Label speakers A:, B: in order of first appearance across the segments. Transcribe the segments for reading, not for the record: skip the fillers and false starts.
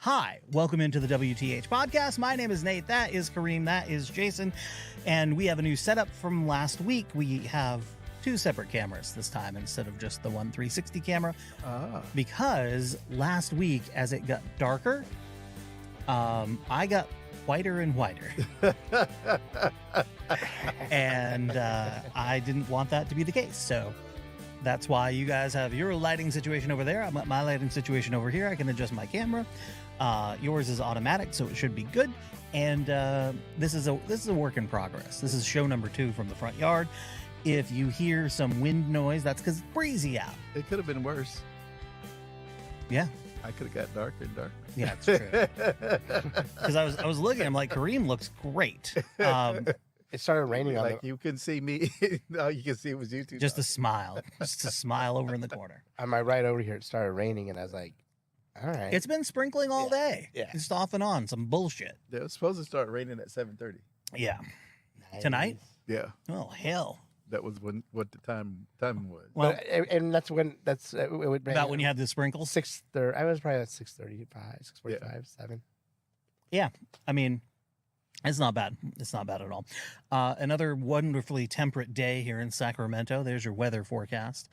A: Hi, welcome into the WTH podcast. My name is Nate. That is Kareem. That is Jason. And we have a new setup from last week. We have two separate cameras this time instead of just the one 360 camera. Because last week, as it got darker, I got whiter and whiter. And I didn't want that to be the case. So that's why you guys have your lighting situation over there. I'm at my lighting situation over here. I can adjust my camera. Yours is automatic, so it should be good. And this is a work in progress. This is show number 2 from the front yard. If you hear some wind noise, that's because it's breezy out.
B: It could have been worse.
A: Yeah.
B: I could have got darker and darker.
A: Yeah, it's true. Because I was looking, I'm like, Kareem looks great.
C: It started raining on
B: you couldn't see me. All you can see was you two.
A: Just a smile. Just a smile over in the corner.
C: on my right over here. It started raining, and I was like, "All right."
A: It's been sprinkling all day.
C: Yeah.
A: Just off and on. Some bullshit.
B: It was supposed to start raining at 7:30.
A: Yeah.
C: Nice.
A: Tonight?
B: Yeah,
A: Oh, hell.
B: that was what the time was.
A: Well,
C: And that's when it would rain
A: about when you had the sprinkles?
C: 6:30. I was probably at 6:35, 6:45, 7.
A: Yeah. I mean, it's not bad. It's not bad at all. Another wonderfully temperate day here in Sacramento. There's your weather forecast.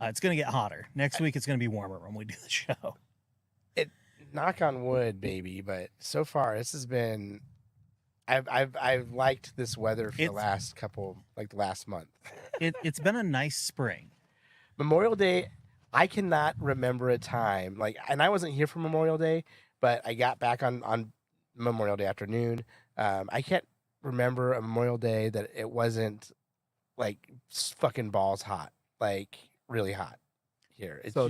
A: It's going to get hotter. Next week, it's going to be warmer when we do the show.
C: Knock on wood, baby. But so far, this has been. I've liked this weather for the last couple, like the last month.
A: It's been a nice spring.
C: Memorial Day, I cannot remember a time and I wasn't here for Memorial Day, but I got back on Memorial Day afternoon. I can't remember a Memorial Day that it wasn't like fucking balls hot, like really hot here.
B: So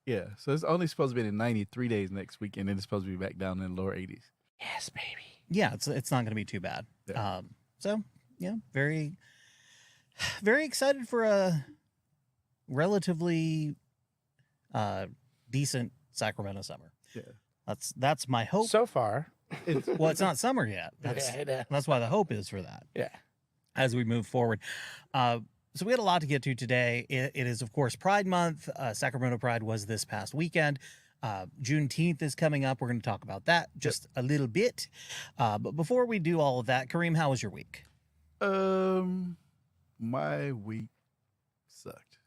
B: it's only supposed to be in 93 days next week, and then it's supposed to be back down in the lower 80s.
C: yes, baby.
A: Yeah, it's not going to be too bad.
B: Yeah.
A: So, yeah, very, very excited for a relatively decent Sacramento summer.
B: Yeah.
A: That's my hope.
C: So far,
A: Well, it's not summer yet. That's why the hope is for that.
C: Yeah.
A: As we move forward. So we had a lot to get to today. It is, of course, Pride Month. Sacramento Pride was this past weekend. Juneteenth is coming up. We're going to talk about that just a little bit. But before we do all of that, Kareem, how was your week?
B: My week sucked.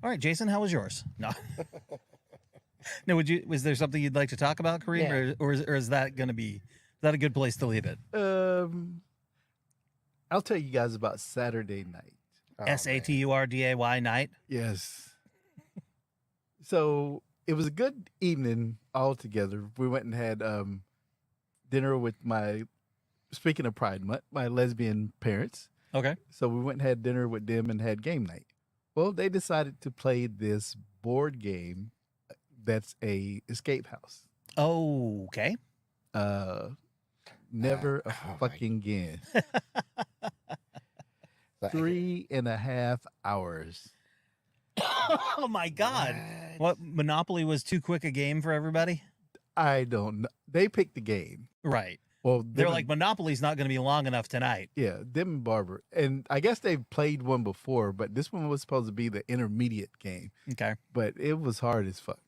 A: All right, Jason, how was yours? No. No, was there something you'd like to talk about, Kareem, or is that going to be, is that a good place to leave it?
B: I'll tell you guys about Saturday night.
A: SATURDAY night.
B: Yes. So it was a good evening altogether. We went and had dinner with speaking of Pride Month, my lesbian parents.
A: Okay.
B: So we went and had dinner with them and had game night. Well, they decided to play this board game that's a escape house.
A: Oh, okay.
B: Never fucking again. 3.5 hours.
A: Oh my God. What, Monopoly was too quick a game for everybody?
B: I don't know. They picked the game.
A: Right.
B: Well,
A: They're like, Monopoly's not going to be long enough tonight.
B: Yeah, them and Barbara. And I guess they've played one before, but this one was supposed to be the intermediate game.
A: Okay.
B: But it was hard as fuck.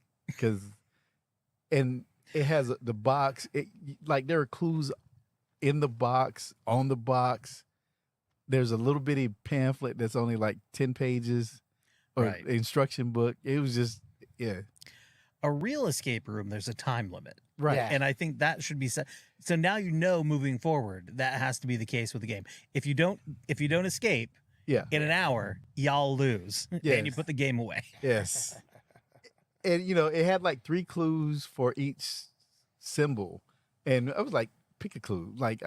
B: And it has the box. There are clues in the box, on the box. There's a little bitty pamphlet that's only like 10 pages or
A: Right.
B: instruction book. It was just, yeah.
A: A real escape room, there's a time limit.
B: Right.
C: Yeah.
A: And I think that should be set. So now moving forward, that has to be the case with the game. If you don't escape
B: Yeah.
A: in an hour, y'all lose.
B: Yes.
A: And you put the game away.
B: Yes. And, it had like 3 clues for each symbol. And I was like, pick a clue. Like,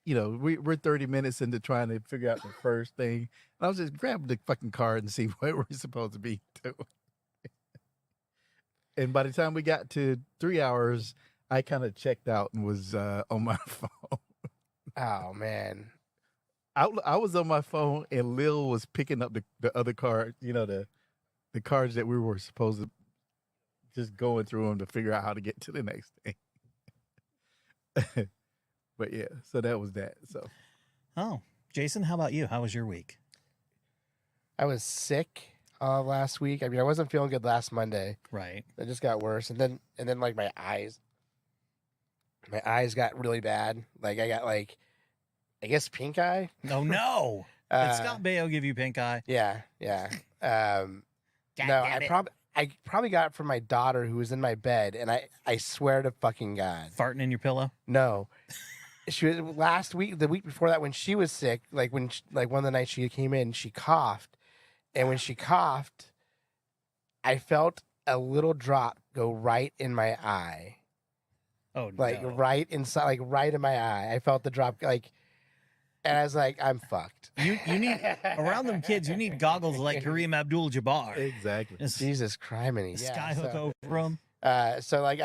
B: we're 30 minutes into trying to figure out the first thing. And I was just grab the fucking card and see what we're supposed to be doing. And by the time we got to 3 hours, I kind of checked out and was on my phone.
C: Oh man.
B: I was on my phone and Lil was picking up the other card, the cards that we were supposed to just going through them to figure out how to get to the next thing. But yeah, so that was that. So,
A: Oh, Jason, how about you? How was your week?
C: I was sick last week. I mean, I wasn't feeling good last Monday.
A: Right.
C: It just got worse, and then like my eyes got really bad. Like I got like, I guess pink eye.
A: Oh no! Did Scott Baio give you pink eye?
C: Yeah.
A: God
C: No,
A: damn it.
C: I probably got it from my daughter who was in my bed, and I swear to fucking God,
A: Farting in your pillow.
C: no. She was last week, the week before that, when she was sick. Like one of the nights she came in, she coughed, and when she coughed, I felt a little drop go right in my eye,
A: Oh
C: like
A: no!
C: right inside, like right in my eye. I felt the drop, like, and I was like, I'm fucked.
A: You need around them kids. You need goggles like Kareem Abdul-Jabbar.
B: Exactly.
A: Just
C: Jesus criminy, yeah.
A: skyhook over them.
C: So like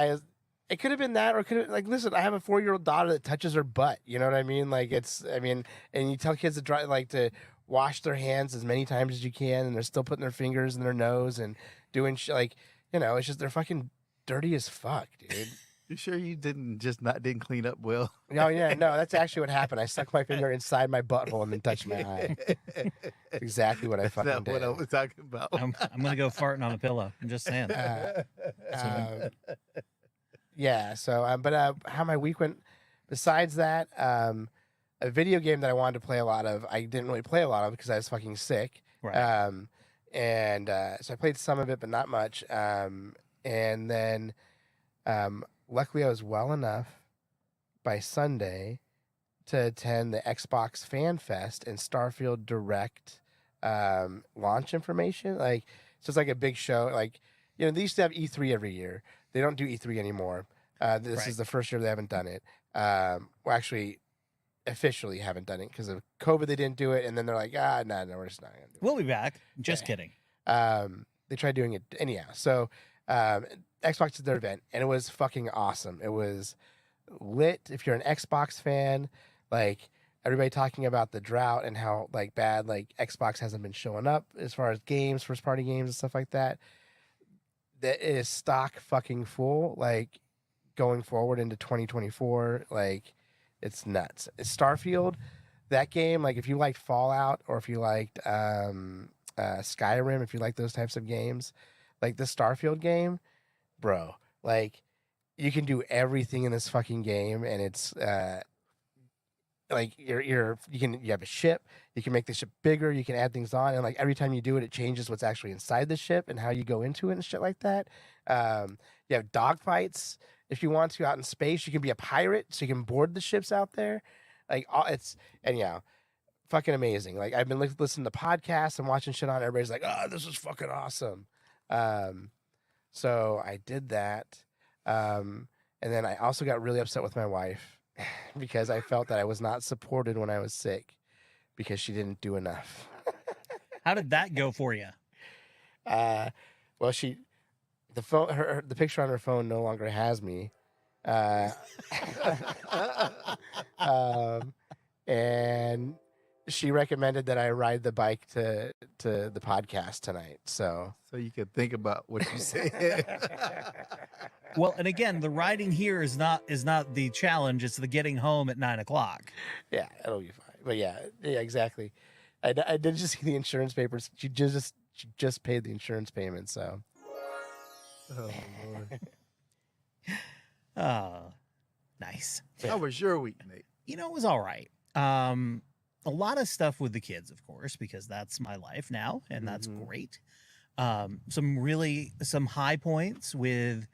C: it could have been that, or could have, like, listen, I have a 4-year-old daughter that touches her butt. You know what I mean? Like and you tell kids to wash their hands as many times as you can, and they're still putting their fingers in their nose and doing like, it's just they're fucking dirty as fuck, dude.
B: You sure you didn't clean up well?
C: No, yeah, no, that's actually what happened. I stuck my finger inside my butthole and then touched my eye. Exactly what I fucking
B: That's
C: did.
B: what I was talking about.
A: I'm gonna go farting on a pillow. I'm just saying.
C: Yeah. So, but how my week went. Besides that, a video game that I wanted to play a lot of, I didn't really play a lot of because I was fucking sick.
A: Right.
C: So I played some of it, but not much. And then, luckily, I was well enough by Sunday to attend the Xbox Fan Fest and Starfield Direct launch information. Like, so it's like a big show. Like, they used to have E3 every year. They don't do E3 anymore. This
A: Right.
C: is the first year they haven't done it. Well, actually, officially haven't done it because of COVID. They didn't do it, and then they're like, no, we're just not gonna do it.
A: We'll be back. Just kidding.
C: They tried doing it anyhow. So Xbox did their event, and it was fucking awesome. It was lit. If you're an Xbox fan, like everybody talking about the drought and how like bad like Xbox hasn't been showing up as far as games, first party games and stuff like that. That is stock fucking full. Like going forward into 2024, like it's nuts. Starfield, that game, like if you liked Fallout or if you liked Skyrim, if you like those types of games, like the Starfield game, bro, like you can do everything in this fucking game, and it's like you have a ship, you can make the ship bigger, you can add things on, and like every time you do it, it changes what's actually inside the ship and how you go into it and shit like that. You have dogfights if you want to out in space. You can be a pirate, so you can board the ships out there. Like fucking amazing. Like I've been listening to podcasts and watching shit on. Everybody's like, "Oh, this is fucking awesome." So I did that, and then I also got really upset with my wife because I felt that I was not supported when I was sick because she didn't do enough.
A: How did that go for you?
C: Well, the picture on her phone no longer has me. And she recommended that I ride the bike to the podcast tonight. So
B: you can think about what you say.
A: Well, and again, the riding here is not the challenge. It's the getting home at 9:00.
C: Yeah, it'll be fine. But yeah, exactly. I did just see the insurance papers. She just paid the insurance payment. So.
B: Oh Lord.
A: Oh, nice.
B: How was your week, Nate?
A: It was all right. A lot of stuff with the kids, of course, because that's my life now, and that's great. Some high points with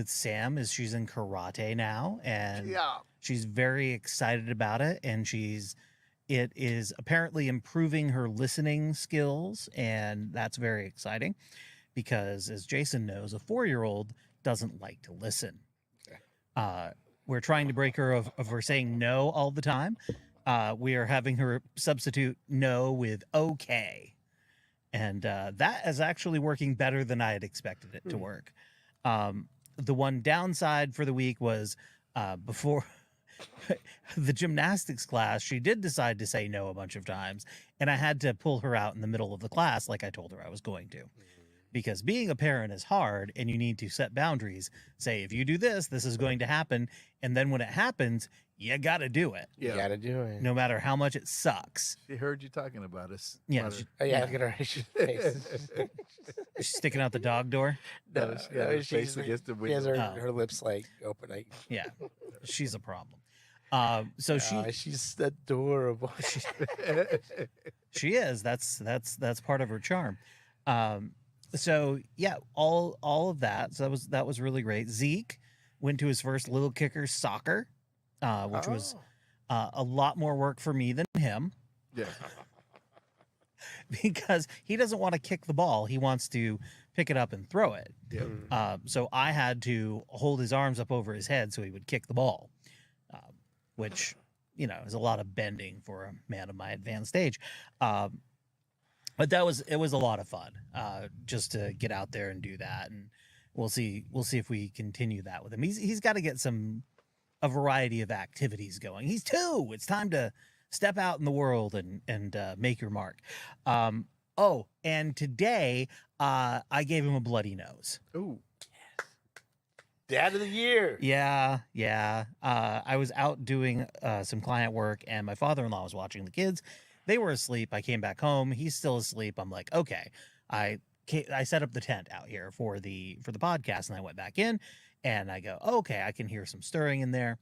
A: Sam is she's in karate now, and she's very excited about it, and it is apparently improving her listening skills, and that's very exciting because, as Jason knows, a 4-year-old doesn't like to listen. We're trying to break her of her saying no all the time. We are having her substitute no with okay. And that is actually working better than I had expected it to work. The one downside for the week was before the gymnastics class, she did decide to say no a bunch of times. And I had to pull her out in the middle of the class like I told her I was going to. because being a parent is hard and you need to set boundaries. Say, if you do this, this is going to happen. And then when it happens, you got to do it,
C: You got to do it.
A: no matter how much it sucks.
B: She heard you talking about us.
A: Yeah.
B: Mother.
C: Oh, yeah,
A: Yeah.
C: look at her face.
A: She's sticking out the dog door.
B: No, she got her face against the
C: She has her,
B: window.
C: her lips like open. Like,
A: Yeah. She's a problem. So
C: she's adorable.
A: she is. That's part of her charm. So yeah, all of that. So that was really great. Zeke went to his first Little Kickers soccer, which was a lot more work for me than him.
B: Yeah.
A: Because he doesn't want to kick the ball. He wants to pick it up and throw it.
B: Yeah.
A: So I had to hold his arms up over his head so he would kick the ball, which, you know, is a lot of bending for a man of my advanced age. But it was a lot of fun just to get out there and do that. And we'll see if we continue that with him. He's got to get a variety of activities going. He's 2. It's time to step out in the world and make your mark. And today I gave him a bloody nose.
B: Ooh.
C: Dad of the year.
A: Yeah. I was out doing some client work, and my father-in-law was watching the kids. They were asleep. I came back home. He's still asleep. I'm like, okay. I set up the tent out here for the podcast, and I went back in, and I go, okay, I can hear some stirring in there.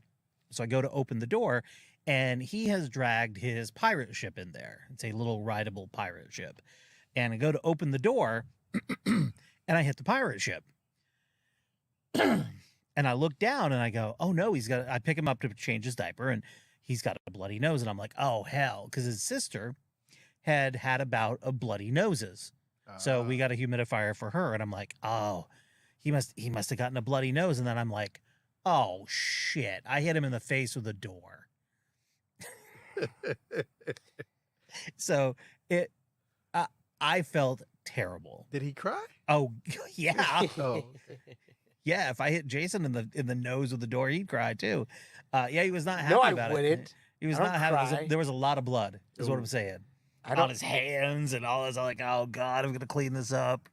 A: So I go to open the door, and he has dragged his pirate ship in there. It's a little rideable pirate ship. And I go to open the door, and I hit the pirate ship. And I look down, and I go, oh, no, I pick him up to change his diaper, and he's got a bloody nose. And I'm like, oh, hell, because his sister had a bout of bloody noses. So we got a humidifier for her. And I'm like, oh, he must have gotten a bloody nose. And then I'm like, oh, shit. I hit him in the face with a door. So I felt terrible.
B: Did he cry?
A: Oh, yeah.
B: Oh.
A: Yeah, if I hit Jason in the nose with the door, he'd cry too. Yeah, he was not happy
C: No, I
A: about it.
C: wouldn't.
A: He was
C: I don't
A: not happy.
C: cry.
A: There was a lot of blood, is what
B: Ooh.
A: I'm saying.
C: I
A: On
C: don't.
A: his hands and all this. I'm like, oh God, I'm gonna clean this up.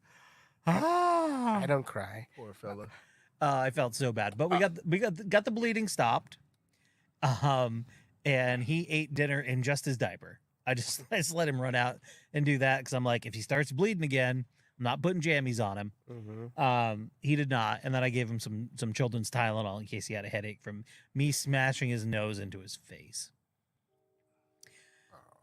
C: I don't cry.
B: Poor fella.
A: I felt so bad, but we got the bleeding stopped. And he ate dinner in just his diaper. I just let him run out and do that because I'm like, if he starts bleeding again, I'm not putting jammies on him.
C: Mm-hmm.
A: He did not, and then I gave him some children's Tylenol in case he had a headache from me smashing his nose into his face.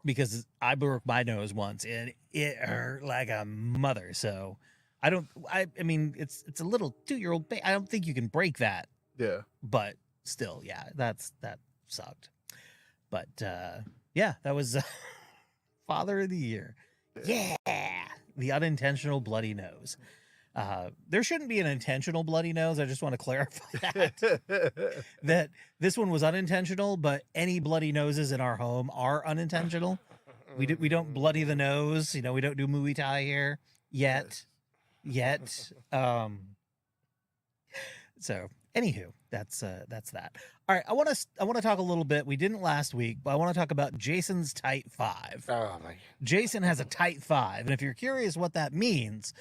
A: Because I broke my nose once and it hurt like a mother. So I mean, it's a little 2-year-old baby. I don't think you can break that,
B: Yeah.
A: but still, yeah, that sucked. But yeah, that was Father of the Year. Yeah, the unintentional bloody nose. There shouldn't be an intentional bloody nose. I just want to clarify that this one was unintentional, but any bloody noses in our home are unintentional. We don't bloody the nose. You know, we don't do Muay Thai here yet. So anywho, that's that. All right, I want to talk a little bit. We didn't last week, but I want to talk about Jason's tight 5.
C: Oh my!
A: Jason has a tight 5, and if you're curious what that means,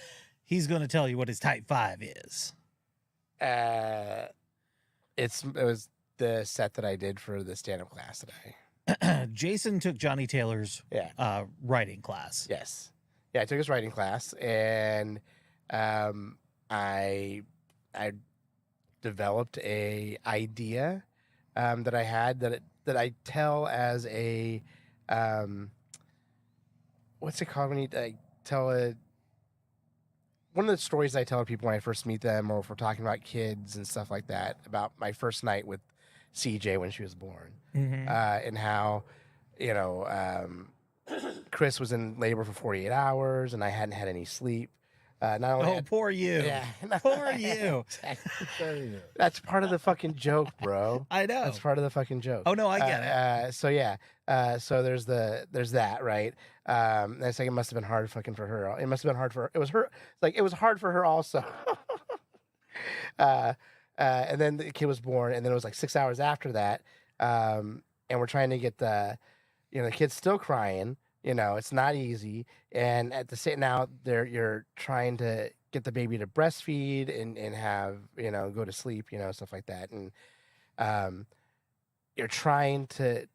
A: he's going to tell you what his type 5 is.
C: It was the set that I did for the stand-up class today.
A: Jason took Johnny Taylor's writing class.
C: Yes. Yeah, I took his writing class, and I developed a idea that I had that I tell as a what's it called when you tell one of the stories I tell people when I first meet them, or if we're talking about kids and stuff like that, about my first night with CJ when she was born, and how, you know, Chris was in labor for 48 hours and I hadn't had any sleep. Not only
A: Poor you.
C: Yeah,
A: Poor you.
C: That's part of the fucking joke, bro.
A: I know.
C: That's part of the fucking joke.
A: Oh no, I get it.
C: So yeah. So there's that, right? And it's like it must have been hard fucking for her. It must have been hard for her. It was her. Like it was hard for her also. And then the kid was born, and then it was like 6 hours after that. And we're trying to get the kid's still crying. You know, it's not easy. And at the same now, you're trying to get the baby to breastfeed and have, go to sleep, stuff like that. And you're trying to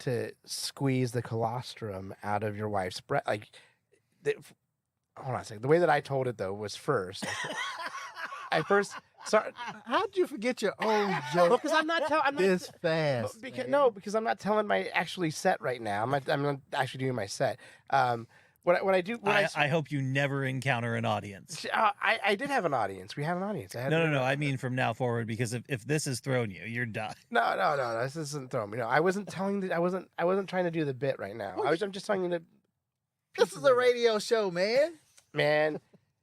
C: squeeze the colostrum out of your wife's breast. Like, hold on a second. The way that I told it though was first. Sorry.
B: How'd you forget your own joke?
C: Because I'm not
B: this fast.
C: Because I'm not telling my actually set right now. I'm not actually doing my set. I
A: hope you never encounter an audience.
C: I did have an audience. We had an audience.
A: No. I mean from now forward, because if this has thrown you, you're done.
C: No. This isn't throwing me. No, I wasn't telling. I wasn't trying to do the bit right now. I'm just telling you that.
B: This is a radio show,
C: man.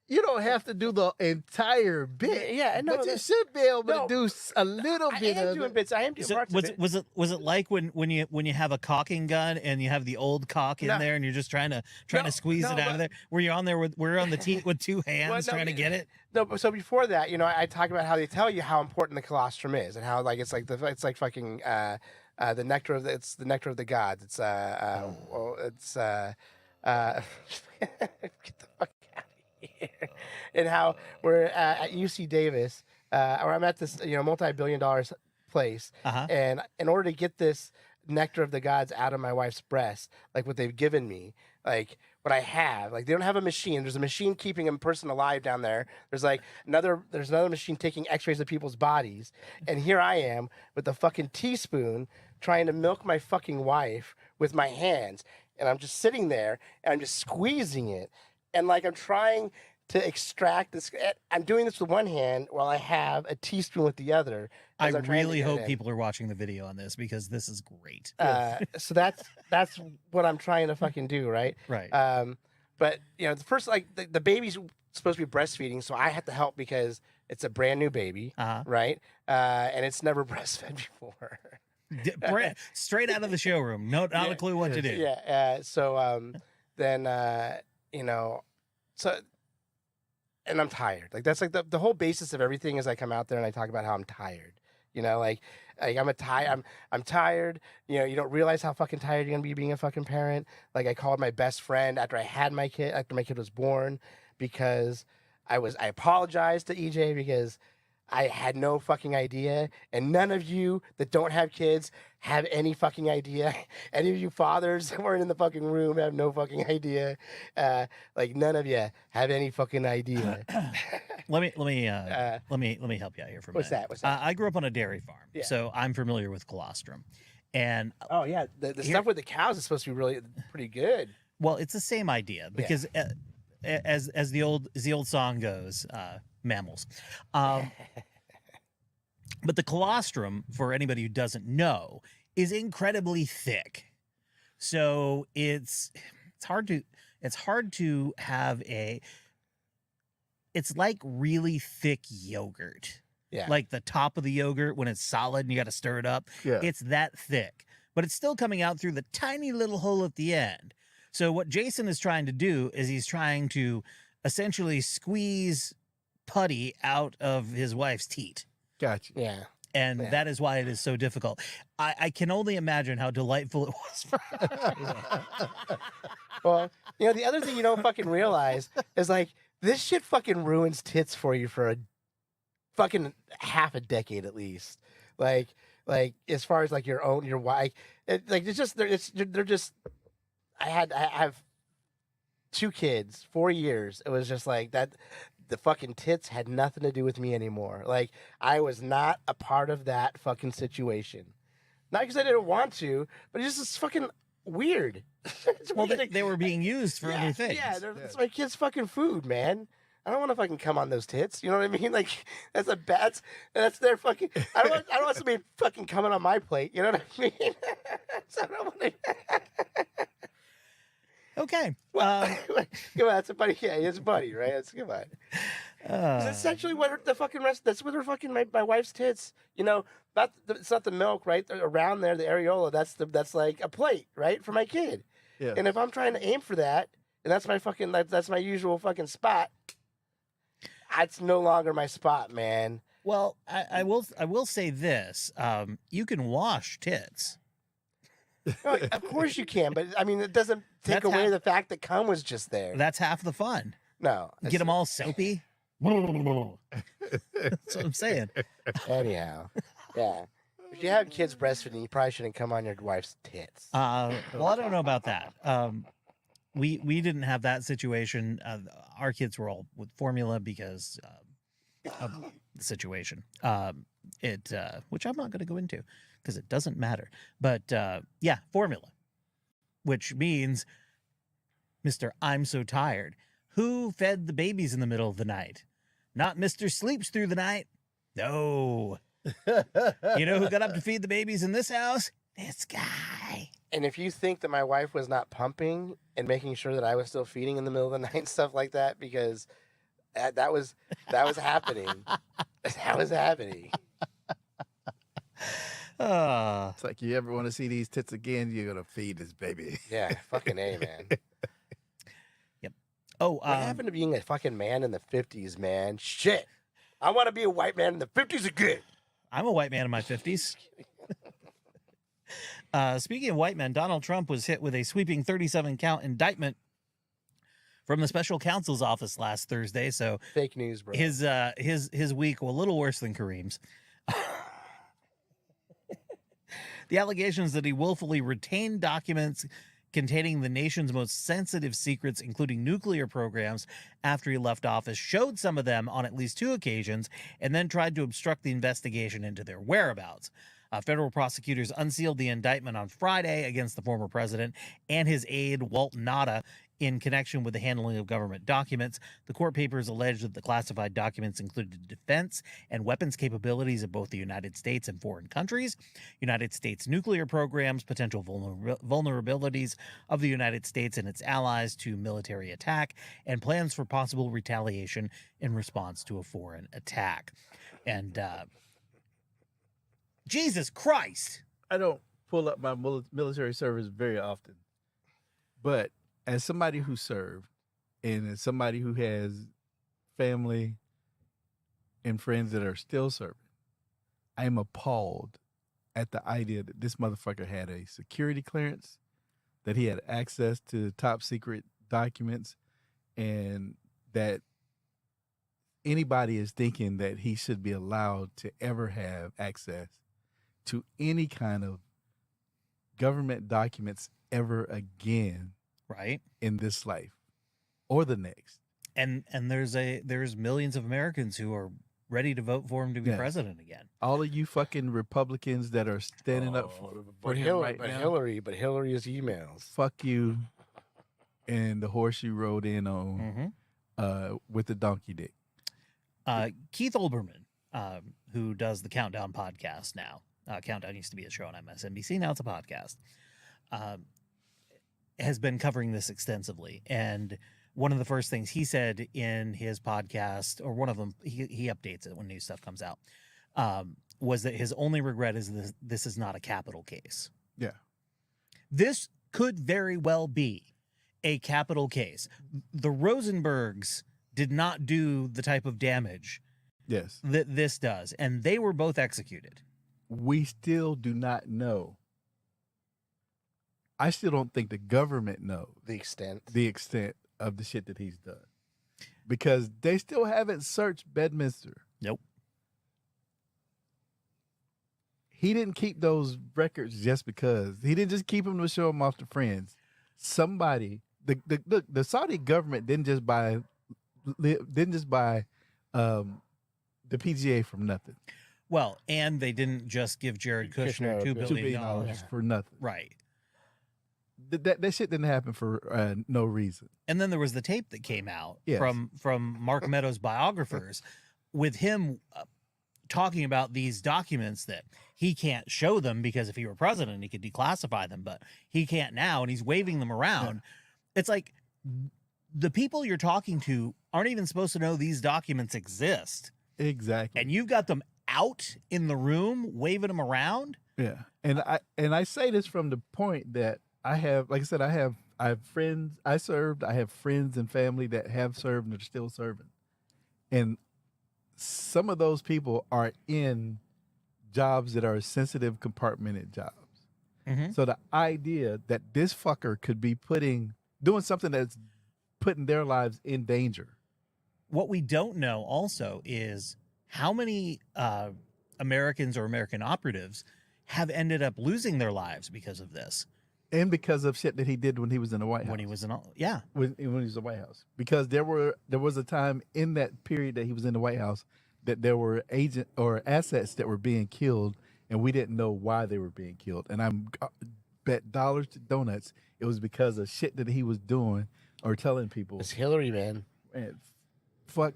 B: You don't have to do the entire bit.
C: Yeah, no,
B: but you should be able to do a little bit of
C: doing
B: it.
C: bits. I am doing parts of it.
A: Was it like when you have a caulking gun and you have the old caulk in there and you're just trying to squeeze it out of there? Were you on there we're on the team with two hands trying to get it?
C: No, so before that, I talk about how they tell you how important the colostrum is and how it's like fucking the nectar of the nectar of the gods. It's get the fuck out of here. And how we're at UC Davis, or I'm at this multi-billion-dollar place, and in order to get this nectar of the gods out of my wife's breast, like what they've given me, like what I have, like they don't have a machine. There's a machine keeping a person alive down there. There's another machine taking X-rays of people's bodies, and here I am with a fucking teaspoon trying to milk my fucking wife with my hands, and I'm just sitting there and I'm just squeezing it, and like I'm trying to extract this. I'm doing this with one hand while I have a teaspoon with the other.
A: I really hope people are watching the video on this because this is great.
C: So that's what I'm trying to fucking do, right?
A: Right.
C: But the first, like the baby's supposed to be breastfeeding, so I have to help because it's a brand new baby, right? And it's never breastfed before.
A: Straight out of the showroom. Not a clue what to do.
C: Yeah. So so. And I'm tired. Like that's like the whole basis of everything is I come out there and I talk about how I'm tired. Like I'm tired. You don't realize how fucking tired you're gonna be being a fucking parent. Like I called my best friend after my kid was born, because I apologized to EJ because I had no fucking idea, and none of you that don't have kids have any fucking idea. Any of you fathers that weren't in the fucking room have no fucking idea. Like none of you have any fucking idea.
A: Let me help you out here for a minute.
C: What's that?
A: I grew up on a dairy farm, so I'm familiar with colostrum. And
C: oh yeah, the stuff with the cows is supposed to be really pretty good.
A: Well, it's the same idea because as the old song goes, mammals. But the colostrum, for anybody who doesn't know, is incredibly thick. So it's hard to have it's like really thick yogurt.
C: Yeah.
A: Like the top of the yogurt when it's solid and you got to stir it up.
B: Yeah.
A: It's that thick, but it's still coming out through the tiny little hole at the end. So what Jason is trying to do is he's trying to essentially squeeze putty out of his wife's teat.
B: Gotcha.
C: Yeah.
A: And that is why it is so difficult. I can only imagine how delightful it was for
C: Well, the other thing you don't fucking realize is like this shit fucking ruins tits for you for a fucking half a decade at least. Like as far as like your wife, they're just. I have 2 kids, 4 years. It was just like that. The fucking tits had nothing to do with me anymore. Like I was not a part of that fucking situation. Not because I didn't want to, but it's just fucking weird.
A: Well, they were being used for other things.
C: Yeah, it's my kids' fucking food, man. I don't want to fucking come on those tits. You know what I mean? Like that's their fucking. I don't want somebody fucking coming on my plate. You know what I mean? So I don't want to.
A: Okay.
C: Come on, that's a buddy. Yeah, it's a buddy, right? Come on. That's essentially what the fucking rest. That's what her fucking my wife's tits. It's not the milk, right? Around there, the areola. That's like a plate, right, for my kid.
B: Yeah.
C: And if I'm trying to aim for that, and that's my fucking that's my usual fucking spot. That's no longer my spot, man.
A: Well, I will say this: you can wash tits.
C: No, of course you can, but I mean, it doesn't take away the fact that cum was just there.
A: That's half the fun.
C: No,
A: Get them all soapy. That's what I'm saying.
C: Anyhow, yeah. If you have kids breastfeeding, you probably shouldn't come on your wife's tits.
A: Well, I don't know about that. We didn't have that situation. Our kids were all with formula because of the situation. Which I'm not going to go into because it doesn't matter. But yeah, formula, which means, Mr. I'm so tired. Who fed the babies in the middle of the night? Not Mr. Sleeps through the night. No. You know who got up to feed the babies in this house? This guy.
C: And if you think that my wife was not pumping and making sure that I was still feeding in the middle of the night and stuff like that, because that was happening. That was happening.
B: It's like, you ever want to see these tits again, you're going to feed this baby.
C: Yeah, fucking A, man.
A: Yep. Oh,
C: What happened to being a fucking man in the 50s, man? Shit. I want to be a white man in the 50s again.
A: I'm a white man in my 50s. Speaking of white men, Donald Trump was hit with a sweeping 37-count indictment from the special counsel's office last Thursday. So
C: Fake news, bro.
A: his week was a little worse than Kareem's. The allegations that he willfully retained documents containing the nation's most sensitive secrets, including nuclear programs, after he left office, showed some of them on at least 2 occasions, and then tried to obstruct the investigation into their whereabouts. Federal prosecutors unsealed the indictment on Friday against the former president and his aide, Walt Nauta, in connection with the handling of government documents. The court papers allege that the classified documents included defense and weapons capabilities of both the United States and foreign countries, United States nuclear programs, potential vulnerabilities of the United States and its allies to military attack, and plans for possible retaliation in response to a foreign attack. And Jesus Christ!
B: I don't pull up my military service very often, but as somebody who served and as somebody who has family and friends that are still serving, I am appalled at the idea that this motherfucker had a security clearance, that he had access to top secret documents, and that anybody is thinking that he should be allowed to ever have access to any kind of government documents ever again,
A: right,
B: in this life or the next.
A: And there's millions of Americans who are ready to vote for him to be president again.
B: All of you fucking Republicans that are standing up for him right now.
C: Hillary's emails.
B: Fuck you and the horse you rode in on with the donkey dick.
A: Keith Olbermann, who does the Countdown podcast now. Countdown used to be a show on MSNBC. Now it's a podcast. Has been covering this extensively. And one of the first things he said in his podcast, or one of them, he updates it when new stuff comes out, was that his only regret is this is not a capital case.
B: Yeah.
A: This could very well be a capital case. The Rosenbergs did not do the type of damage
B: Yes.
A: that this does, and they were both executed.
B: We still do not know. I still don't think the government knows
C: The extent.
B: of the shit that he's done, because they still haven't searched Bedminster.
A: Nope.
B: He didn't keep those records just because. He didn't just keep them to show them off to friends. Somebody, the Saudi government didn't just buy the PGA from nothing.
A: Well, and they didn't just give Jared Kushner $2
B: $2
A: billion.
B: billion for nothing.
A: Right.
B: That shit didn't happen for no reason.
A: And then there was the tape that came out
B: Yes.
A: from Mark Meadows' biographers with him talking about these documents that he can't show them because if he were president, he could declassify them, but he can't now, and he's waving them around. Yeah. It's like the people you're talking to aren't even supposed to know these documents exist.
B: Exactly.
A: And you've got them out in the room waving them around.
B: Yeah. And I say this from the point that I have, like I said, I have friends, I served, I have friends and family that have served and are still serving. And some of those people are in jobs that are sensitive, compartmented jobs.
A: Mm-hmm.
B: So the idea that this fucker could be doing something that's putting their lives in danger
A: what we don't know also is how many Americans or American operatives have ended up losing their lives because of this.
B: And because of shit that he did when he was in the White House.
A: When he was in, yeah,
B: when he was in the White House. Because there was a time in that period that he was in the White House that there were agent or assets that were being killed, and we didn't know why they were being killed. And I'm bet dollars to donuts it was because of shit that he was doing or telling people.
C: It's Hillary, man.
B: Man, fuck.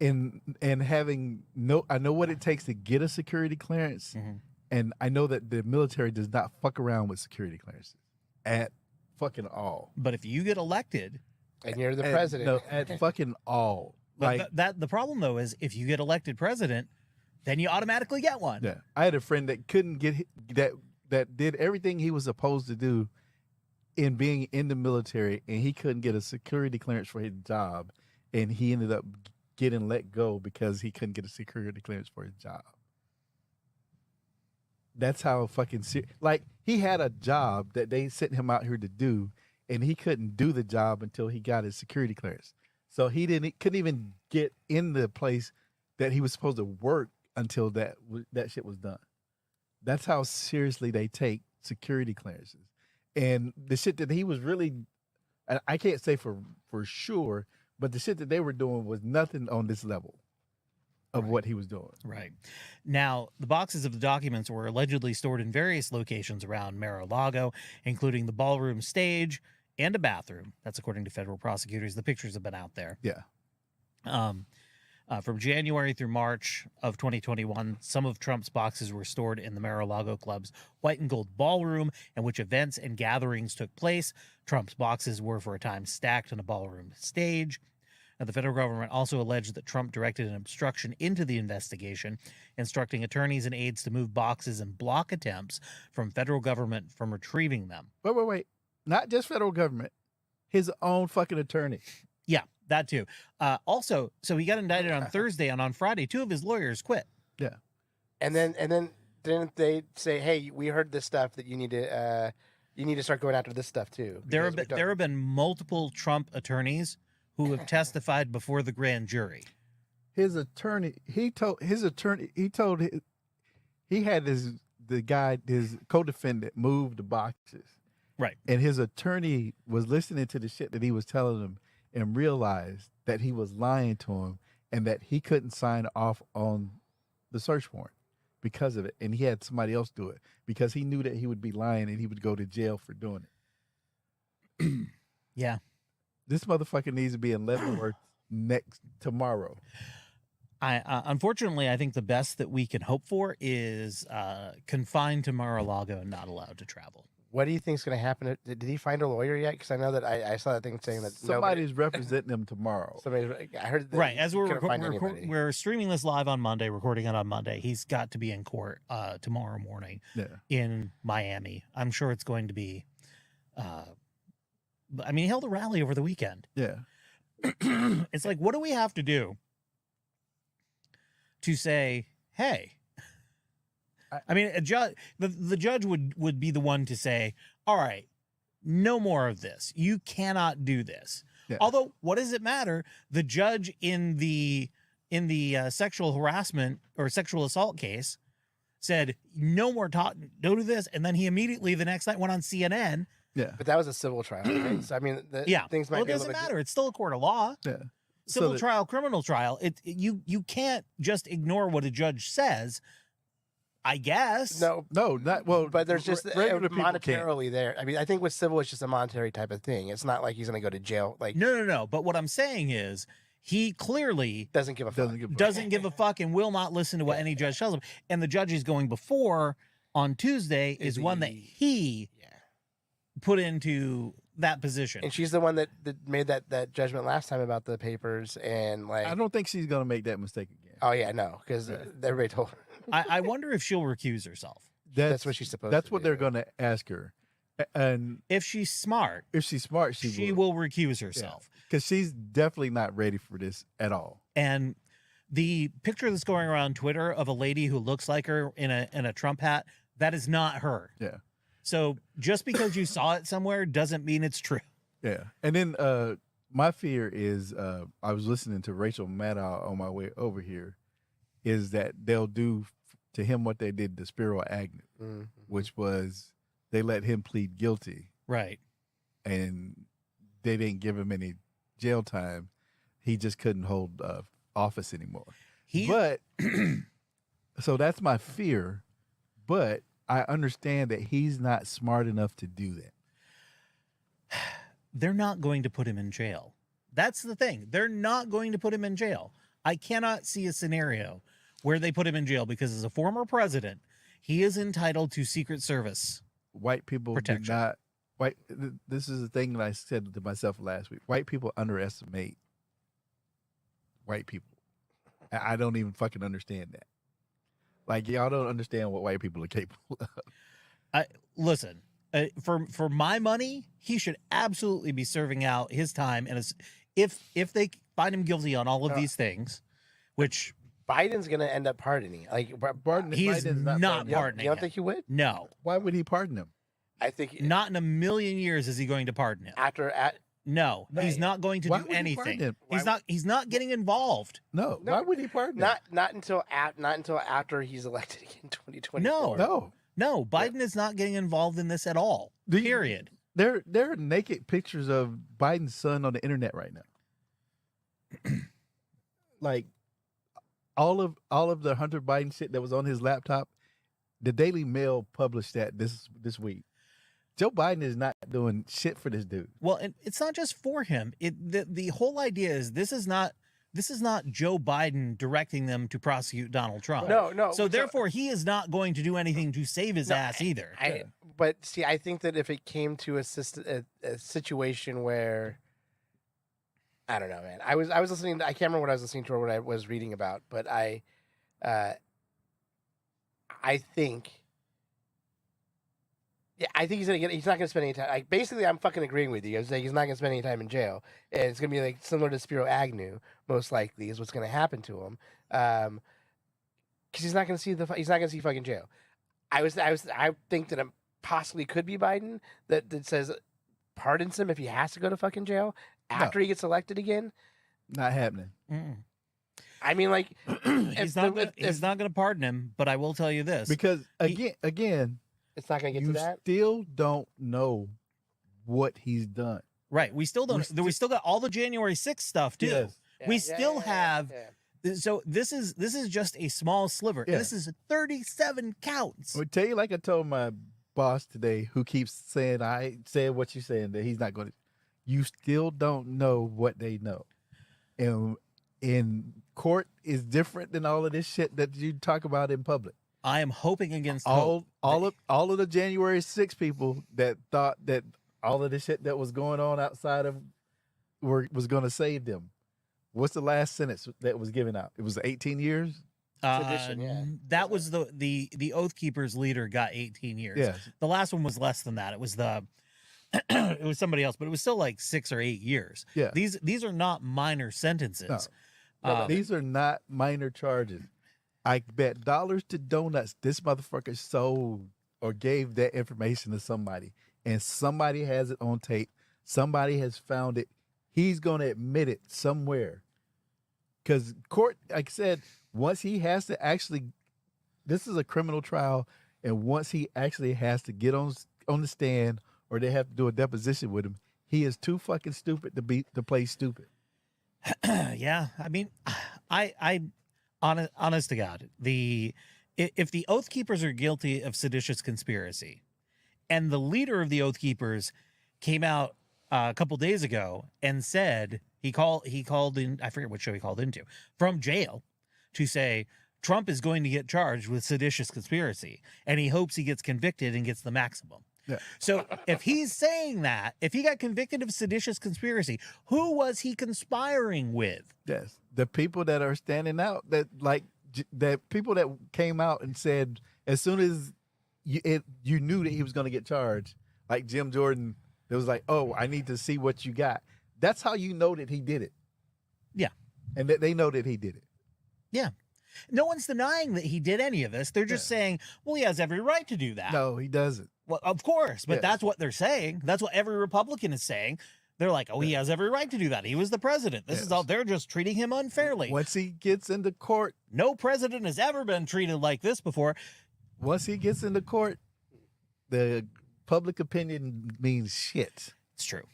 B: And having I know what it takes to get a security clearance, and I know that the military does not fuck around with security clearances at fucking all.
A: but if you get elected,
C: And you're the president.
B: No, at fucking all. Like
A: that the problem though is if you get elected president, then you automatically get one.
B: yeah, I had a friend that couldn't get that did everything he was supposed to do in being in the military, and he couldn't get a security clearance for his job, and he ended up getting let go because he couldn't get a security clearance for his job. That's how fucking like he had a job that they sent him out here to do, and he couldn't do the job until he got his security clearance. So he couldn't even get in the place that he was supposed to work until that shit was done. That's how seriously they take security clearances. And the shit that he was really, I can't say for sure, but the shit that they were doing was nothing on this level of what he was doing.
A: Right. Now, the boxes of the documents were allegedly stored in various locations around Mar-a-Lago, including the ballroom stage and a bathroom. That's according to federal prosecutors. The pictures have been out there.
B: Yeah.
A: From January through March of 2021, some of Trump's boxes were stored in the Mar-a-Lago Club's white and gold ballroom, in which events and gatherings took place. Trump's boxes were for a time stacked on a ballroom stage. Now, the federal government also alleged that Trump directed an obstruction into the investigation, instructing attorneys and aides to move boxes and block attempts from federal government from retrieving them.
B: Wait. Not just federal government, his own fucking attorney.
A: Yeah, that too. Also, so he got indicted on Thursday, and on Friday, 2 of his lawyers quit.
B: Yeah.
C: And then didn't they say, "Hey, we heard this stuff that you need to start going after this stuff too"?
A: There have been multiple Trump attorneys who have testified before the grand jury.
B: His attorney, he had his co-defendant move the boxes.
A: Right.
B: And his attorney was listening to the shit that he was telling him and realized that he was lying to him and that he couldn't sign off on the search warrant because of it. And he had somebody else do it because he knew that he would be lying and he would go to jail for doing it.
A: Yeah.
B: This motherfucker needs to be in Leavenworth tomorrow.
A: Unfortunately, I think the best that we can hope for is confined to Mar-a-Lago and not allowed to travel.
C: What do you think is going to happen? Did he find a lawyer yet? Because I know that I saw that thing saying that
B: somebody's representing him tomorrow.
C: I heard that
A: right as we're streaming this live on Monday, recording it on Monday. He's got to be in court tomorrow morning in Miami. I'm sure it's going to be. I mean, he held a rally over the weekend.
B: Yeah,
A: it's like, what do we have to do to say, hey? I mean, the judge would be the one to say, all right, no more of this. You cannot do this. Yeah. Although, what does it matter? The judge in the sexual harassment or sexual assault case said, no more talk, don't do this. And then he immediately the next night went on CNN.
B: Yeah.
C: But that was a civil trial. Right? So, I mean, things might be a little bit.
A: It doesn't matter. It's still a court of law.
B: Yeah.
A: Civil trial, criminal trial. You can't just ignore what a judge says. I guess.
B: No, not well.
C: But there's just
B: monetarily
C: can't. There. I mean, I think with civil, it's just a monetary type of thing. It's not like he's going to go to jail. Like
A: no. But what I'm saying is, he clearly
C: doesn't give a fuck.
A: Doesn't give a fuck and will not listen to what any judge tells him. And the judge he's going before on Tuesday is one that he put into that position.
C: And she's the one that made that judgment last time about the papers. And like,
B: I don't think she's going to make that mistake again.
C: Oh yeah, no, because everybody told her.
A: I wonder if she'll recuse herself.
B: That's
C: what she's supposed.
B: That's
C: to
B: what
C: do.
B: they're going to ask her. And
A: if she's smart,
B: she
A: will recuse herself
B: because she's definitely not ready for this at all.
A: And the picture that's going around Twitter of a lady who looks like her in a Trump hat, that is not her.
B: Yeah.
A: So just because you saw it somewhere doesn't mean it's true.
B: Yeah. And then my fear is I was listening to Rachel Maddow on my way over here, is that they'll do to him what they did to Spiro Agnew, which was they let him plead guilty.
A: Right.
B: And they didn't give him any jail time. He just couldn't hold office anymore. But so that's my fear. But I understand that he's not smart enough to do that.
A: They're not going to put him in jail. That's the thing. They're not going to put him in jail. I cannot see a scenario where they put him in jail because as a former president, he is entitled to Secret Service
B: White people
A: protection.
B: do not. This is the thing that I said to myself last week. White people underestimate white people. I don't even fucking understand that. Like, y'all don't understand what white people are capable of.
A: Listen, for my money, he should absolutely be serving out his time. And if they find him guilty on all of these things, which
C: Biden's going to end up pardoning. Like,
A: he's not pardoning.
C: You don't think he would?
A: No.
B: Why would he pardon him?
C: I think
A: not in a million years is he going to pardon him. No, he's not going to do anything. He's not getting involved.
B: No. Why would he pardon him?
C: Not until after he's elected again in 2024.
B: No.
A: Biden is not getting involved in this at all. Period.
B: There are naked pictures of Biden's son on the internet right now. Like all of the Hunter Biden shit that was on his laptop, the Daily Mail published that this week. Joe Biden is not doing shit for this dude.
A: Well, and it's not just for him. The whole idea is this is not Joe Biden directing them to prosecute Donald Trump.
C: No.
A: So therefore, he is not going to do anything to save his ass either.
C: But see, I think that if it came to a situation where, I don't know, man. I was listening. I can't remember what I was listening to or what I was reading about, but I think. Yeah, I think he's not gonna spend any time. Like, basically, I'm fucking agreeing with you. I was saying he's not gonna spend any time in jail, and it's gonna be like similar to Spiro Agnew. Most likely is what's gonna happen to him, because he's not gonna see fucking jail. I think that it possibly could be Biden that says pardons him if he has to go to fucking jail after he gets elected again.
B: Not happening.
C: I mean, like,
A: he's not going to pardon him. But I will tell you this,
B: because again.
C: It's not going to get to that.
B: You still don't know what he's done.
A: Right. We still don't. We still got all the January 6th stuff too.
B: Yes.
A: We still have. So this is just a small sliver.
B: Yeah.
A: This is 37 counts.
B: I'll tell you, like I told my boss today, who keeps saying I said what you're saying, that he's not going to. You still don't know what they know, and in court is different than all of this shit that you talk about in public.
A: I am hoping against
B: all of the January 6 people that thought that all of the shit that was going on outside of was going to save them. What's the last sentence that was given out? It was 18 years.
A: That was the Oath Keepers leader got 18 years.
B: Yes.
A: The last one was less than that. It was it was somebody else, but it was still like 6 or 8 years.
B: Yeah.
A: These are not minor sentences.
B: No, these are not minor charges. I bet dollars to donuts this motherfucker sold or gave that information to somebody, and somebody has it on tape. Somebody has found it. He's going to admit it somewhere. Because court, like I said, once he has to actually, this is a criminal trial, and once he actually has to get on the stand or they have to do a deposition with him, he is too fucking stupid to play stupid.
A: Yeah, I mean, I honest to God, if the Oath Keepers are guilty of seditious conspiracy, and the leader of the Oath Keepers came out a couple days ago and said he called in, I forget what show he called into, from jail to say Trump is going to get charged with seditious conspiracy, and he hopes he gets convicted and gets the maximum.
B: Yeah.
A: So if he's saying that, if he got convicted of seditious conspiracy, who was he conspiring with?
B: Yes, the people that are standing out, that people that came out and said as soon as you knew that he was going to get charged, like Jim Jordan, it was like, oh, I need to see what you got. That's how you know that he did it.
A: Yeah,
B: and that they know that he did it.
A: Yeah. No one's denying that he did any of this. They're just saying, well, he has every right to do that.
B: No, he doesn't.
A: Well, of course, but
B: Yes.
A: that's what they're saying. That's what every Republican is saying. They're like, oh, he has every right to do that. He was the president. This is
B: Yes.
A: all. They're just treating him unfairly.
B: Once he gets into court,
A: No president has ever been treated like this before.
B: the public opinion means shit.
A: It's true.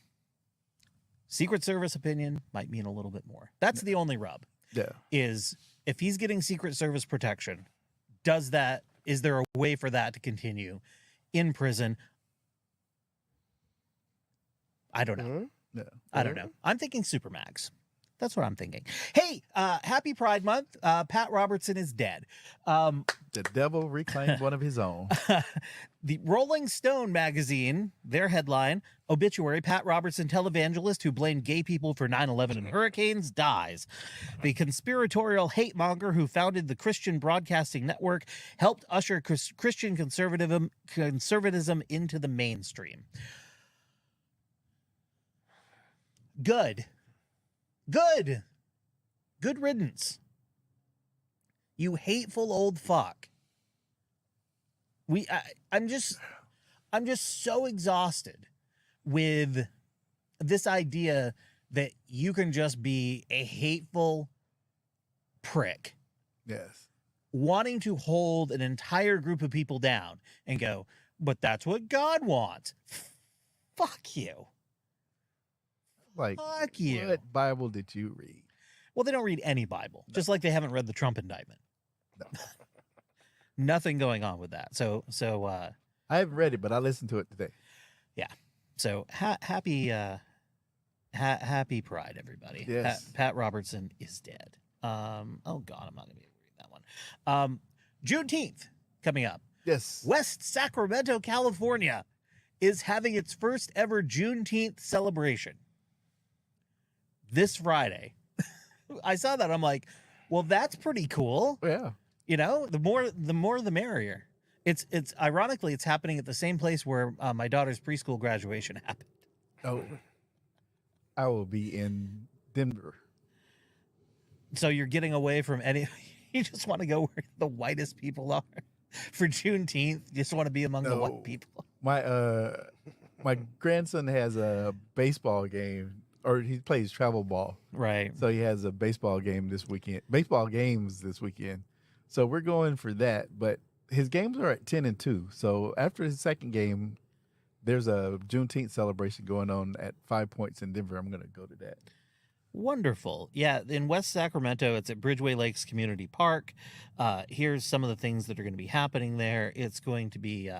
A: Secret Service opinion might mean a little bit more. That's the only rub.
B: Yeah.
A: Is if he's getting Secret Service protection, is there a way for that to continue in prison? I don't know.
C: Mhm.
B: Yeah.
A: I don't know. I'm thinking Supermax. That's what I'm thinking. Hey, happy Pride Month. Pat Robertson is dead.
B: The devil reclaimed one of his own.
A: The Rolling Stone magazine, their headline, obituary, Pat Robertson, televangelist who blamed gay people for 9/11 and hurricanes, dies. The conspiratorial hate monger who founded the Christian Broadcasting Network helped usher Christian conservatism into the mainstream. Good riddance. You hateful old fuck. I'm just so exhausted with this idea that you can just be a hateful prick
B: Yes.
A: wanting to hold an entire group of people down and go, but that's what God wants. Fuck you.
B: Like,
A: Fuck you.
B: what Bible did you read?
A: Well, they don't read any Bible, just like they haven't read the Trump indictment.
B: No.
A: Nothing going on with that. So
B: I haven't read it, but I listened to it today.
A: happy Pride, everybody.
B: Yes.
A: Pat Robertson is dead. Oh God, I'm not gonna be able to read that one. Juneteenth coming up.
B: Yes.
A: West Sacramento, California, is having its first ever Juneteenth celebration this Friday. I saw that. I'm like, well, that's pretty cool.
B: Yeah.
A: You know, the more the merrier. It's ironically, it's happening at the same place where my daughter's preschool graduation happened.
B: Oh, I will be in Denver.
A: So you're getting away from any. You just want to go where the whitest people are for Juneteenth. You just want to be among the
B: No.
A: white people.
B: My grandson has a baseball game, or he plays travel ball.
A: Right.
B: So he has a baseball games this weekend. So we're going for that. But his games are at 10-2. So after his second game, there's a Juneteenth celebration going on at 5 Points in Denver. I'm going to go to that.
A: Wonderful. Yeah, in West Sacramento, it's at Bridgeway Lakes Community Park. Here's some of the things that are going to be happening there. It's going to be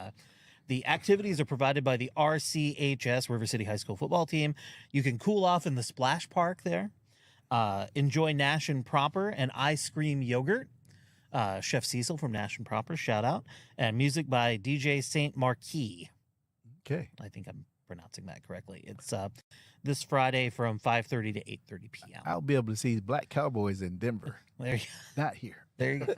A: the activities are provided by the RCHS, River City High School football team. You can cool off in the splash park there. Enjoy Nash and Proper and Ice Cream Yogurt. Chef Cecil from Nash and Proper, shout out. And music by DJ Saint Marquis.
B: Okay.
A: I think I'm pronouncing that correctly. It's this Friday from 5:30 to 8:30 p.m.
B: I'll be able to see Black Cowboys in Denver.
A: There you
B: Not here.
A: There you go.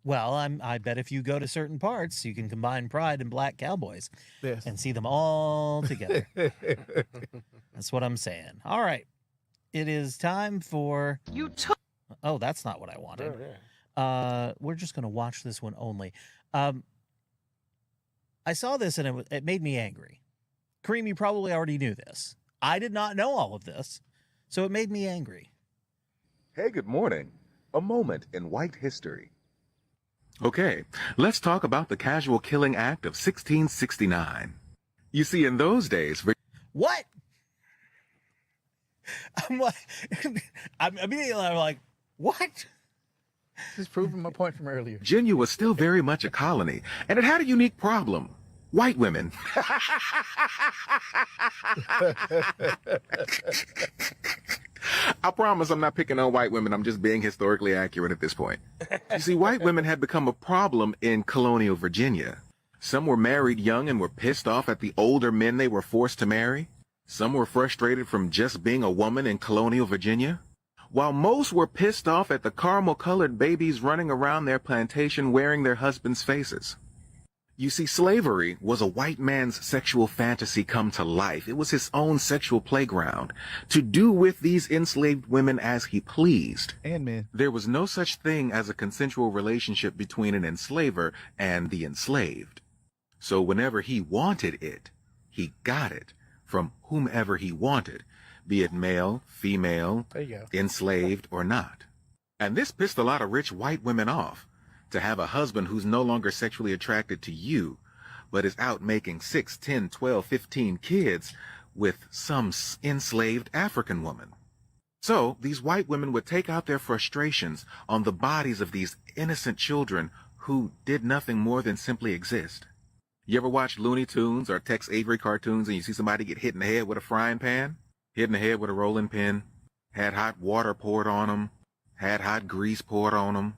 A: Well, I bet if you go to certain parts, you can combine Pride and Black Cowboys
B: Yes.
A: and see them all together. That's what I'm saying. All right. It is time for Oh, that's not what I wanted.
C: Oh, yeah.
A: We're just going to watch this one only. I saw this and it made me angry. Kareem, you probably already knew this. I did not know all of this, so it made me angry.
D: Hey, good morning. A moment in white history. Okay, let's talk about the Casual Killing Act of 1669. You see, in those days,
A: What? I'm like, what?
B: Just proving my point from earlier.
D: Virginia was still very much a colony, and it had a unique problem. White women. I promise I'm not picking on white women. I'm just being historically accurate at this point. You see, white women had become a problem in colonial Virginia. Some were married young and were pissed off at the older men they were forced to marry. Some were frustrated from just being a woman in colonial Virginia. While most were pissed off at the caramel-colored babies running around their plantation wearing their husbands' faces. You see, slavery was a white man's sexual fantasy come to life. It was his own sexual playground, to do with these enslaved women as he pleased.
B: And men.
D: There was no such thing as a consensual relationship between an enslaver and the enslaved. So whenever he wanted it, he got it from whomever he wanted, be it male, female,
C: There you go.
D: enslaved, or not. And this pissed a lot of rich white women off, to have a husband who's no longer sexually attracted to you, but is out making 6, 10, 12, 15 kids with some enslaved African woman. So these white women would take out their frustrations on the bodies of these innocent children who did nothing more than simply exist. You ever watch Looney Tunes or Tex Avery cartoons and you see somebody get hit in the head with a frying pan, hit in the head with a rolling pin, had hot water poured on them, had hot grease poured on them,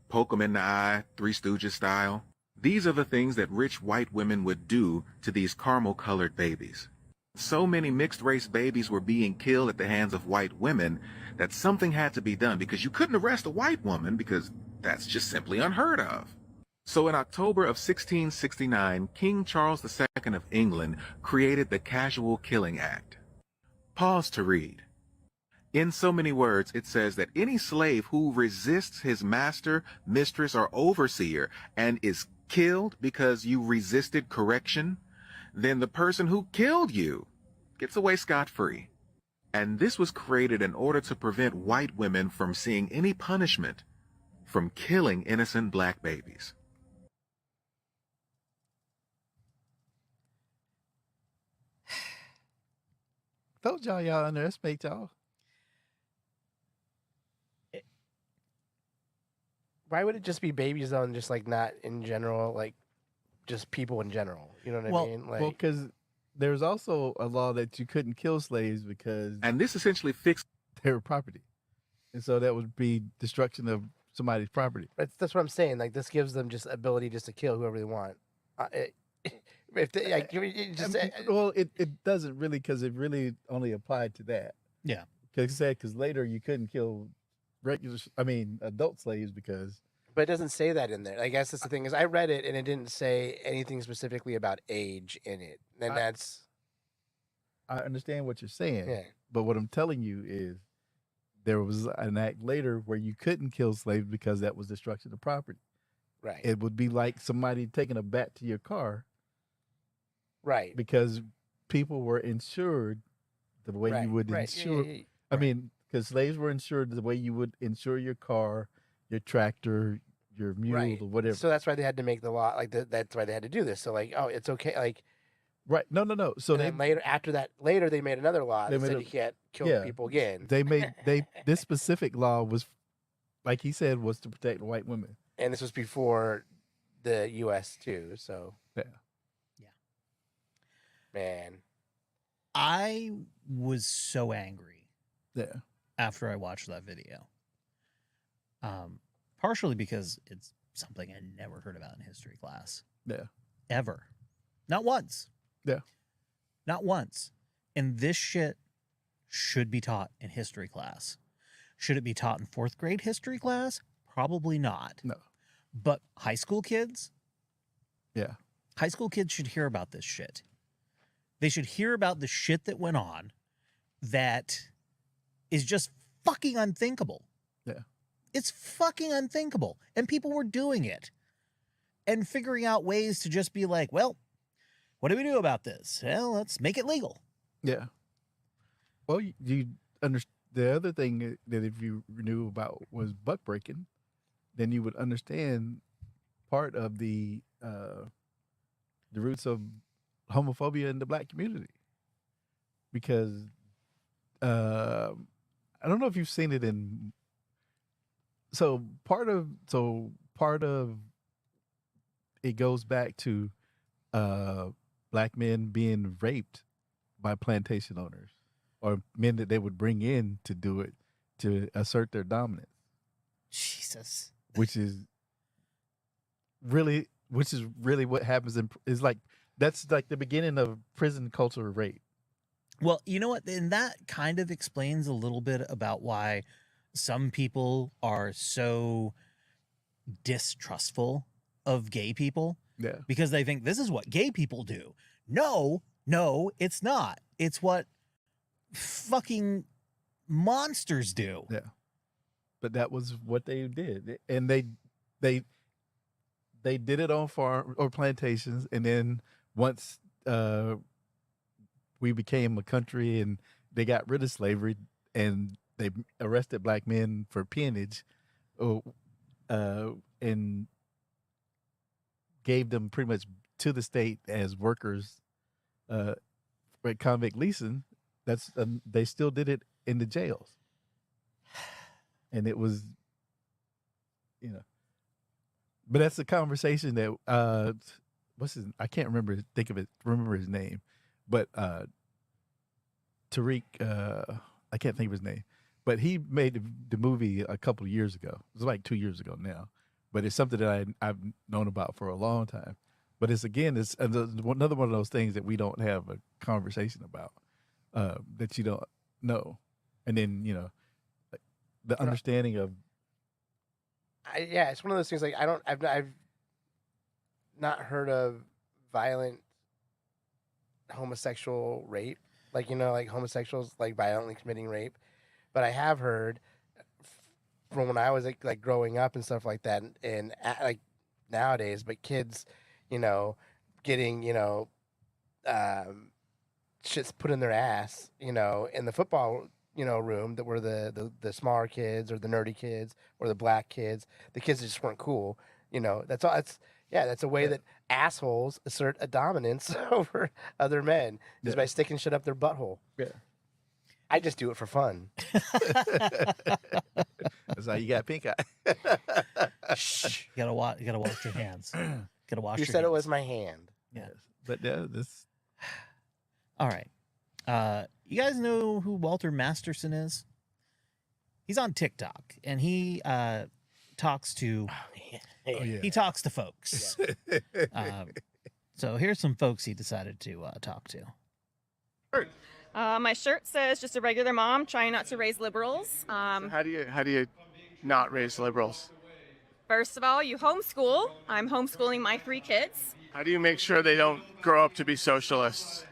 D: poke them in the eye, Three Stooges style? These are the things that rich white women would do to these caramel-colored babies. So many mixed-race babies were being killed at the hands of white women that something had to be done, because you couldn't arrest a white woman because that's just simply unheard of. So in October of 1669, King Charles II of England created the Casual Killing Act. Pause to read. In so many words, it says that any slave who resists his master, mistress, or overseer and is killed because you resisted correction, then the person who killed you gets away scot-free. And this was created in order to prevent white women from seeing any punishment from killing innocent black babies.
B: Told y'all underestimate y'all.
C: Why would it just be babies though, and just like not in general, like just people in general? You know what I mean? Like,
B: Well, because there's also a law that you couldn't kill slaves because
D: And this essentially fixed
B: they were property, and so that would be destruction of somebody's property.
C: that's what I'm saying. Like this gives them just ability just to kill whoever they want. If they, like, it just
B: Well, it doesn't really, because it really only applied to that.
A: Yeah.
B: Because later you couldn't kill adult slaves because
C: but it doesn't say that in there. I guess that's the thing is I read it and it didn't say anything specifically about age in it. And that's
B: I understand what you're saying.
C: yeah.
B: But what I'm telling you is there was an act later where you couldn't kill slaves because that was destruction of property.
C: Right.
B: It would be like somebody taking a bat to your car
C: right.
B: because people were insured the way
C: right.
B: you would
C: right.
B: insure.
C: Yeah.
B: I mean, because slaves were insured the way you would insure your car, your tractor, your mule,
C: Right.
B: or whatever.
C: So that's why they had to make the law. Like that's why they had to do this. So like, oh, it's okay. Like,
B: right? No. So
C: and
B: they
C: then later they made another law
B: They
C: that
B: made
C: said
B: a-
C: you can't kill
B: yeah.
C: people again.
B: this specific law was, like he said, was to protect white women.
C: And this was before the U.S. too. So
B: Yeah.
C: man,
A: I was so angry
B: Yeah.
A: after I watched that video. Partially because it's something I never heard about in history class.
B: Yeah.
A: Ever. Not once.
B: Yeah.
A: Not once. And this shit should be taught in history class. Should it be taught in 4th grade history class? Probably not.
B: No.
A: But high school kids?
B: Yeah.
A: High school kids should hear about this shit. They should hear about the shit that went on that is just fucking unthinkable.
B: Yeah.
A: It's fucking unthinkable. And people were doing it and figuring out ways to just be like, well, what do we do about this? Well, let's make it legal.
B: Yeah. Well, you understand. The other thing that if you knew about was buck breaking, then you would understand part of the roots of homophobia in the black community. Because I don't know if you've seen it in. So part of it goes back to black men being raped by plantation owners or men that they would bring in to do it to assert their dominance,
A: Jesus.
B: which is really what happens is like that's like the beginning of prison culture rape.
A: Well, you know what? And that kind of explains a little bit about why some people are so distrustful of gay people,
B: Yeah.
A: because they think this is what gay people do. No, it's not. It's what fucking monsters do.
B: Yeah. But that was what they did. And they did it on farm or plantations, and then once we became a country and they got rid of slavery and they arrested black men for peonage, oh, and gave them pretty much to the state as workers at convict leasing. That's they still did it in the jails, and it was, but that's a conversation that what's his, I can't remember his name, but Tariq, I can't think of his name, but he made the movie a couple of years ago. It was like 2 years ago now, but it's something that I've known about for a long time. But it's another one of those things that we don't have a conversation about, that you don't know, and then the understanding of.
C: It's one of those things. Like I've not heard of violent homosexual rape, like homosexuals like violently committing rape, but I have heard from when I was like growing up and stuff like that, and like nowadays, but kids, getting shit's put in their ass, in the football room, that were the smaller kids or the nerdy kids or the black kids, the kids that just weren't cool. That's all. That's a way that assholes assert a dominance over other men, just by sticking shit up their butthole.
B: Yeah.
C: I just do it for fun.
B: That's how you got pink eye.
A: Shh. You gotta wash your hands. Gotta wash.
C: You
A: your
C: said
A: hands.
C: it was my hand.
A: Yeah.
B: But this.
A: All right. You guys know who Walter Masterson is? He's on TikTok, and he talks to.
B: Oh, yeah.
A: He talks to folks. So here's some folks he decided to talk to.
E: My shirt says "just a regular mom trying not to raise liberals."
F: How do you not raise liberals?
E: First of all, you homeschool. I'm homeschooling my 3 kids.
F: How do you make sure they don't grow up to be socialists?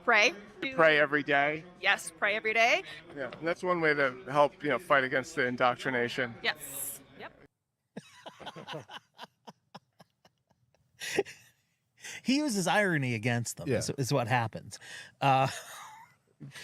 E: Pray.
F: Pray every day.
E: Yes, pray every day.
F: Yeah, and that's one way to help fight against the indoctrination.
E: Yes. Yep.
A: He uses irony against them.
B: Yeah.
A: Is what happens.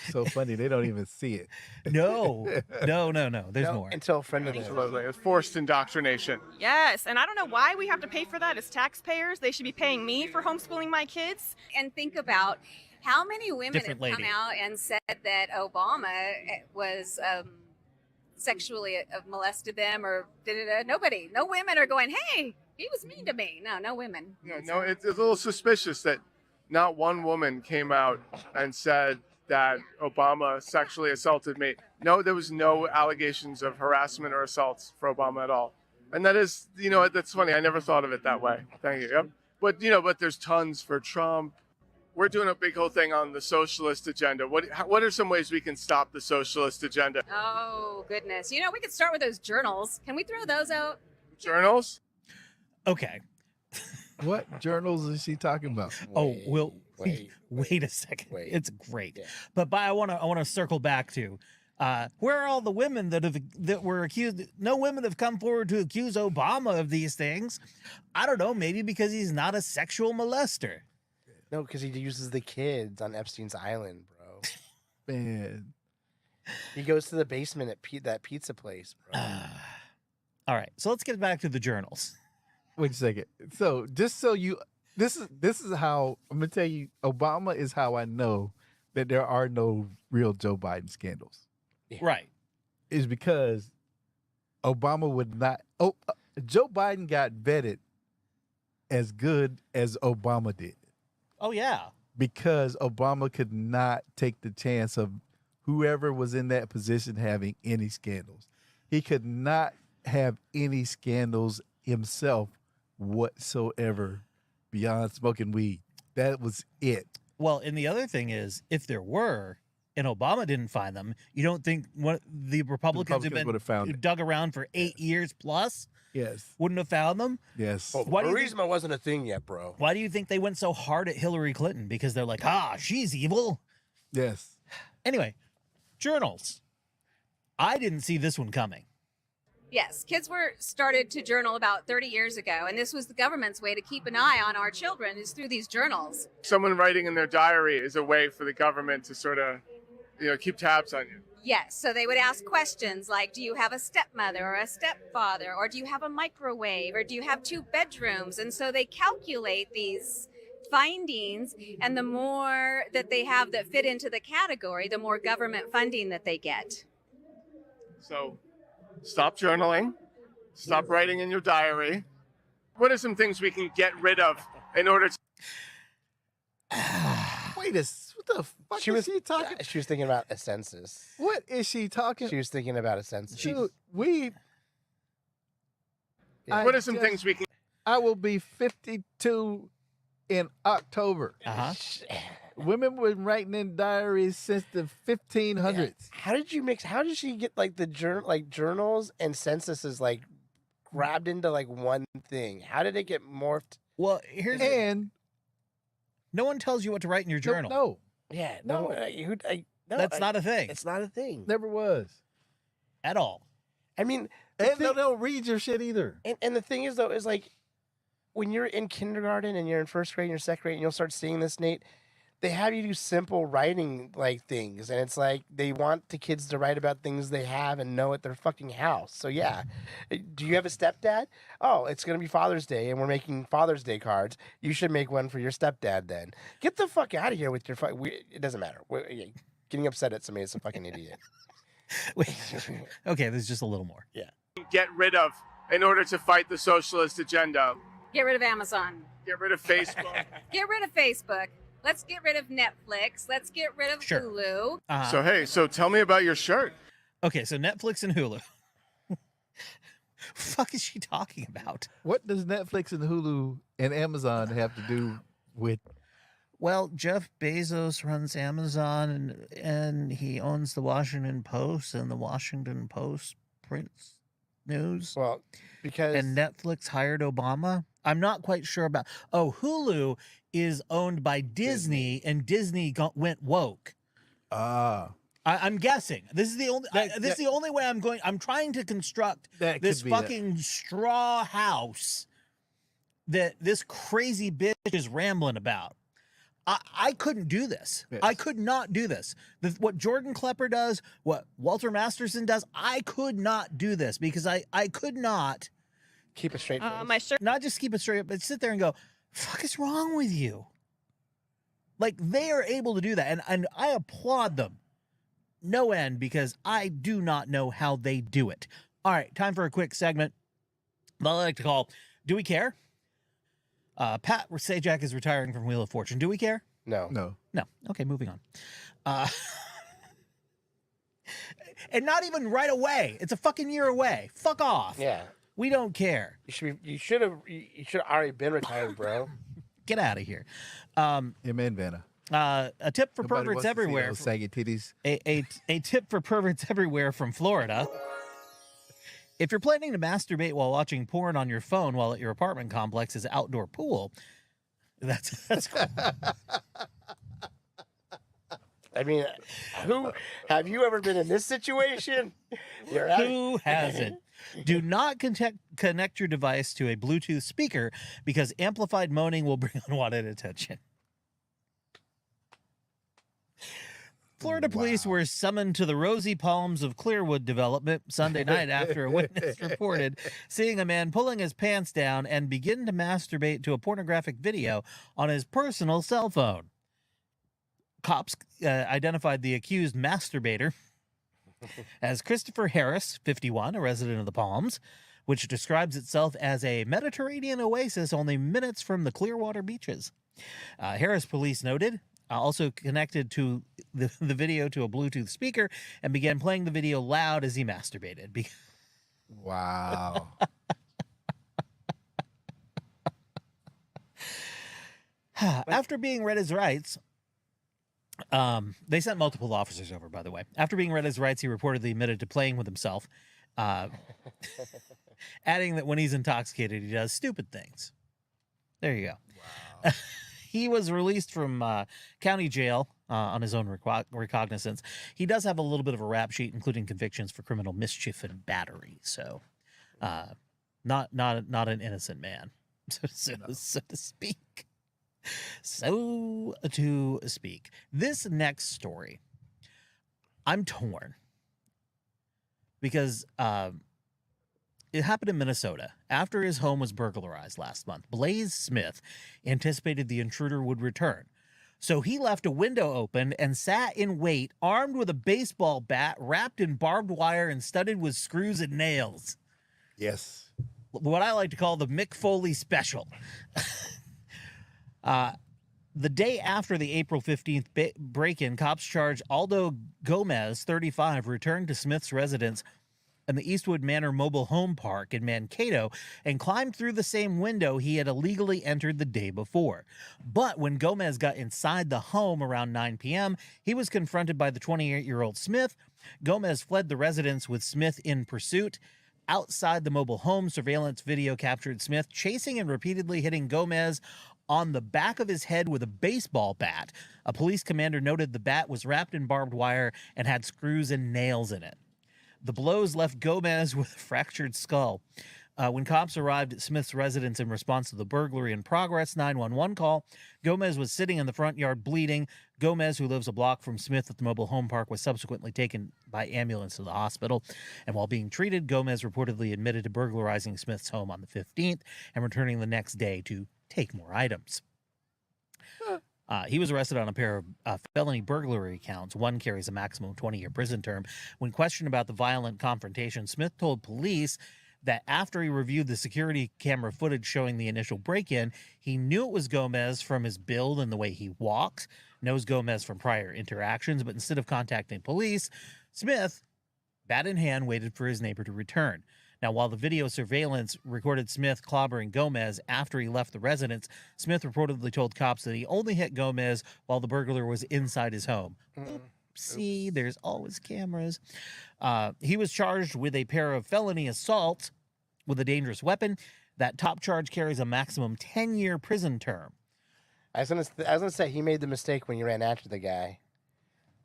B: So funny, they don't even see it.
A: No. There's more.
C: Until a friend of theirs.
F: Absolutely, it's forced indoctrination.
E: Yes, and I don't know why we have to pay for that as taxpayers. They should be paying me for homeschooling my kids.
G: And think about how many women
A: Different
G: have
A: lady.
G: come out and said that Obama was sexually molested them or did it. Nobody, no women are going, hey, he was mean to me. No women.
F: Yeah, no, it's a little suspicious that not one woman came out and said that Obama sexually assaulted me. No, there was no allegations of harassment or assaults for Obama at all. And that is, that's funny. I never thought of it that way. Thank you. Yep. But there's tons for Trump. We're doing a big whole thing on the socialist agenda. What are some ways we can stop the socialist agenda?
G: Oh, goodness. We could start with those journals. Can we throw those out?
F: Journals?
A: Okay.
B: What journals is she talking about?
A: Wait a second.
C: Wait.
A: It's great.
C: Yeah.
A: But I want to circle back to where are all the women that were accused? No women have come forward to accuse Obama of these things. I don't know, maybe because he's not a sexual molester.
C: No, because he uses the kids on Epstein's Island, bro.
B: Man.
C: He goes to the basement at that pizza place, bro.
A: All right, so let's get back to the journals.
B: Wait a second. So just so this is how I'm gonna tell you. Obama is how I know that there are no real Joe Biden scandals.
C: Yeah.
A: Right.
B: Is because Obama would not. Joe Biden got vetted as good as Obama did.
A: Oh yeah.
B: Because Obama could not take the chance of whoever was in that position having any scandals. He could not have any scandals himself whatsoever beyond smoking weed. That was it.
A: Well, and the other thing is, if there were, and Obama didn't find them, you don't think the Republicans
B: would have found it.
A: dug around for 8 years plus?
B: Yes.
A: Wouldn't have found them?
B: Yes.
A: Why do you think-
C: Burisma wasn't a thing yet, bro.
A: Why do you think they went so hard at Hillary Clinton? Because they're like, she's evil.
B: Yes.
A: Anyway, journals. I didn't see this one coming.
G: Yes, kids were started to journal about 30 years ago, and this was the government's way to keep an eye on our children is through these journals.
F: Someone writing in their diary is a way for the government to sort of, keep tabs on you.
G: Yes, so they would ask questions like, do you have a stepmother or a stepfather, or do you have a microwave, or do you have 2 bedrooms? And so they calculate these findings, and the more that they have that fit into the category, the more government funding that they get.
F: So stop journaling, stop writing in your diary. What are some things we can get rid of in order to...
B: Wait what the fuck is she talking?
C: She was thinking about a census.
B: What is she talking?
C: She was thinking about a census.
B: Dude,
F: What are some things we can...
B: I will be 52 in October. Women were writing in diaries since the 1500s.
C: Yeah. How did she get like the journals and censuses like grabbed into like one thing? How did it get morphed?
A: Well, no one tells you what to write in your journal.
B: No.
C: Yeah,
B: No.
A: That's not a thing.
C: It's not a thing
B: Never was.
A: At all.
C: I mean,
B: And they don't read your shit either.
C: and the thing is though is like when you're in kindergarten and you're in first grade and you're second grade and you'll start seeing this, Nate. They have you do simple writing like things, and it's like they want the kids to write about things they have and know at their fucking house. So yeah, do you have a stepdad? Oh, it's gonna be Father's Day, and we're making Father's Day cards. You should make one for your stepdad. Then get the fuck out of here with your fuck. It doesn't matter. Getting upset at somebody is a fucking idiot.
A: Wait. Okay, there's just a little more.
C: Yeah.
F: get rid of in order to fight the socialist agenda?
G: Get rid of Amazon.
F: Get rid of Facebook.
G: Get rid of Facebook. Let's get rid of Netflix. Let's get rid of
A: Sure.
G: Hulu.
F: So tell me about your shirt.
A: Okay, so Netflix and Hulu. Fuck is she talking about?
B: What does Netflix and Hulu and Amazon have to do with?
A: Well, Jeff Bezos runs Amazon and he owns the Washington Post, and the Washington Post prints news.
C: Well, because
A: And Netflix hired Obama. I'm not quite sure about. Oh, Hulu is owned by Disney, and Disney went woke. I'm guessing. This is the only. This is the only way I'm going. I'm trying to construct
B: That
A: this
B: could be
A: fucking straw house that this crazy bitch is rambling about. I couldn't do this.
B: Yes.
A: I could not do this. What Jordan Klepper does, what Walter Masterson does, I could not do this because I could not
C: keep a straight face.
E: My shirt.
A: not just keep it straight up, but sit there and go, fuck is wrong with you? Like, they are able to do that. And I applaud them. No end, because I do not know how they do it. All right, time for a quick segment that I like to call Do We Care? Pat Sajak is retiring from Wheel of Fortune. Do we care?
C: No.
B: No.
A: No. Okay, moving on. And not even right away. It's a fucking year away. Fuck off.
C: Yeah.
A: We don't care.
C: You should have already been retired, bro.
A: Get out of here.
B: Amen, Vanna.
A: A tip for
B: Nobody
A: perverts
B: wants to see
A: everywhere.
B: those saggy titties.
A: A tip for perverts everywhere from Florida. If you're planning to masturbate while watching porn on your phone while at your apartment complex's outdoor pool, that's cool.
C: I mean, who have you ever been in this situation?
A: Who hasn't? Do not connect your device to a Bluetooth speaker because amplified moaning will bring unwanted attention. Florida police were summoned to the Rosy Palms of Clearwood development Sunday night after a witness reported seeing a man pulling his pants down and begin to masturbate to a pornographic video on his personal cell phone. Cops identified the accused masturbator as Christopher Harris, 51, a resident of the Palms, which describes itself as a Mediterranean oasis only minutes from the Clearwater beaches. Harris police noted also connected to the video to a Bluetooth speaker and began playing the video loud as he masturbated.
B: Wow.
A: After being read his rights, they sent multiple officers over, by the way. After being read his rights, he reportedly admitted to playing with himself, adding that when he's intoxicated, he does stupid things. There you go.
B: Wow.
A: He was released from county jail on his own recognizance. He does have a little bit of a rap sheet, including convictions for criminal mischief and battery. So Not an innocent man, so to speak. So to speak. This next story, I'm torn because it happened in Minnesota. After his home was burglarized last month, Blaze Smith anticipated the intruder would return. So he left a window open and sat in wait, armed with a baseball bat wrapped in barbed wire and studded with screws and nails.
B: Yes.
A: What I like to call the Mick Foley special. The day after the April 15th break-in, cops charged Aldo Gomez, 35, returned to Smith's residence in the Eastwood Manor Mobile Home Park in Mankato and climbed through the same window he had illegally entered the day before. But when Gomez got inside the home around 9 p.m., he was confronted by the 28-year-old Smith. Gomez fled the residence with Smith in pursuit. Outside the mobile home, surveillance video captured Smith chasing and repeatedly hitting Gomez on the back of his head with a baseball bat. A police commander noted the bat was wrapped in barbed wire and had screws and nails in it. The blows left Gomez with a fractured skull. When cops arrived at Smith's residence in response to the burglary in progress 911 call, Gomez was sitting in the front yard bleeding. Gomez, who lives a block from Smith at the mobile home park, was subsequently taken by ambulance to the hospital. And while being treated, Gomez reportedly admitted to burglarizing Smith's home on the 15th and returning the next day to take more items. He was arrested on a pair of felony burglary counts. One carries a maximum 20-year prison term. When questioned about the violent confrontation, Smith told police that after he reviewed the security camera footage showing the initial break-in, he knew it was Gomez from his build and the way he walks, knows Gomez from prior interactions, but instead of contacting police, Smith, bat in hand, waited for his neighbor to return. Now, while the video surveillance recorded Smith clobbering Gomez after he left the residence, Smith reportedly told cops that he only hit Gomez while the burglar was inside his home. See, there's always cameras. He was charged with a pair of felony assaults with a dangerous weapon. That top charge carries a maximum 10-year prison term.
C: I was gonna say he made the mistake when you ran after the guy.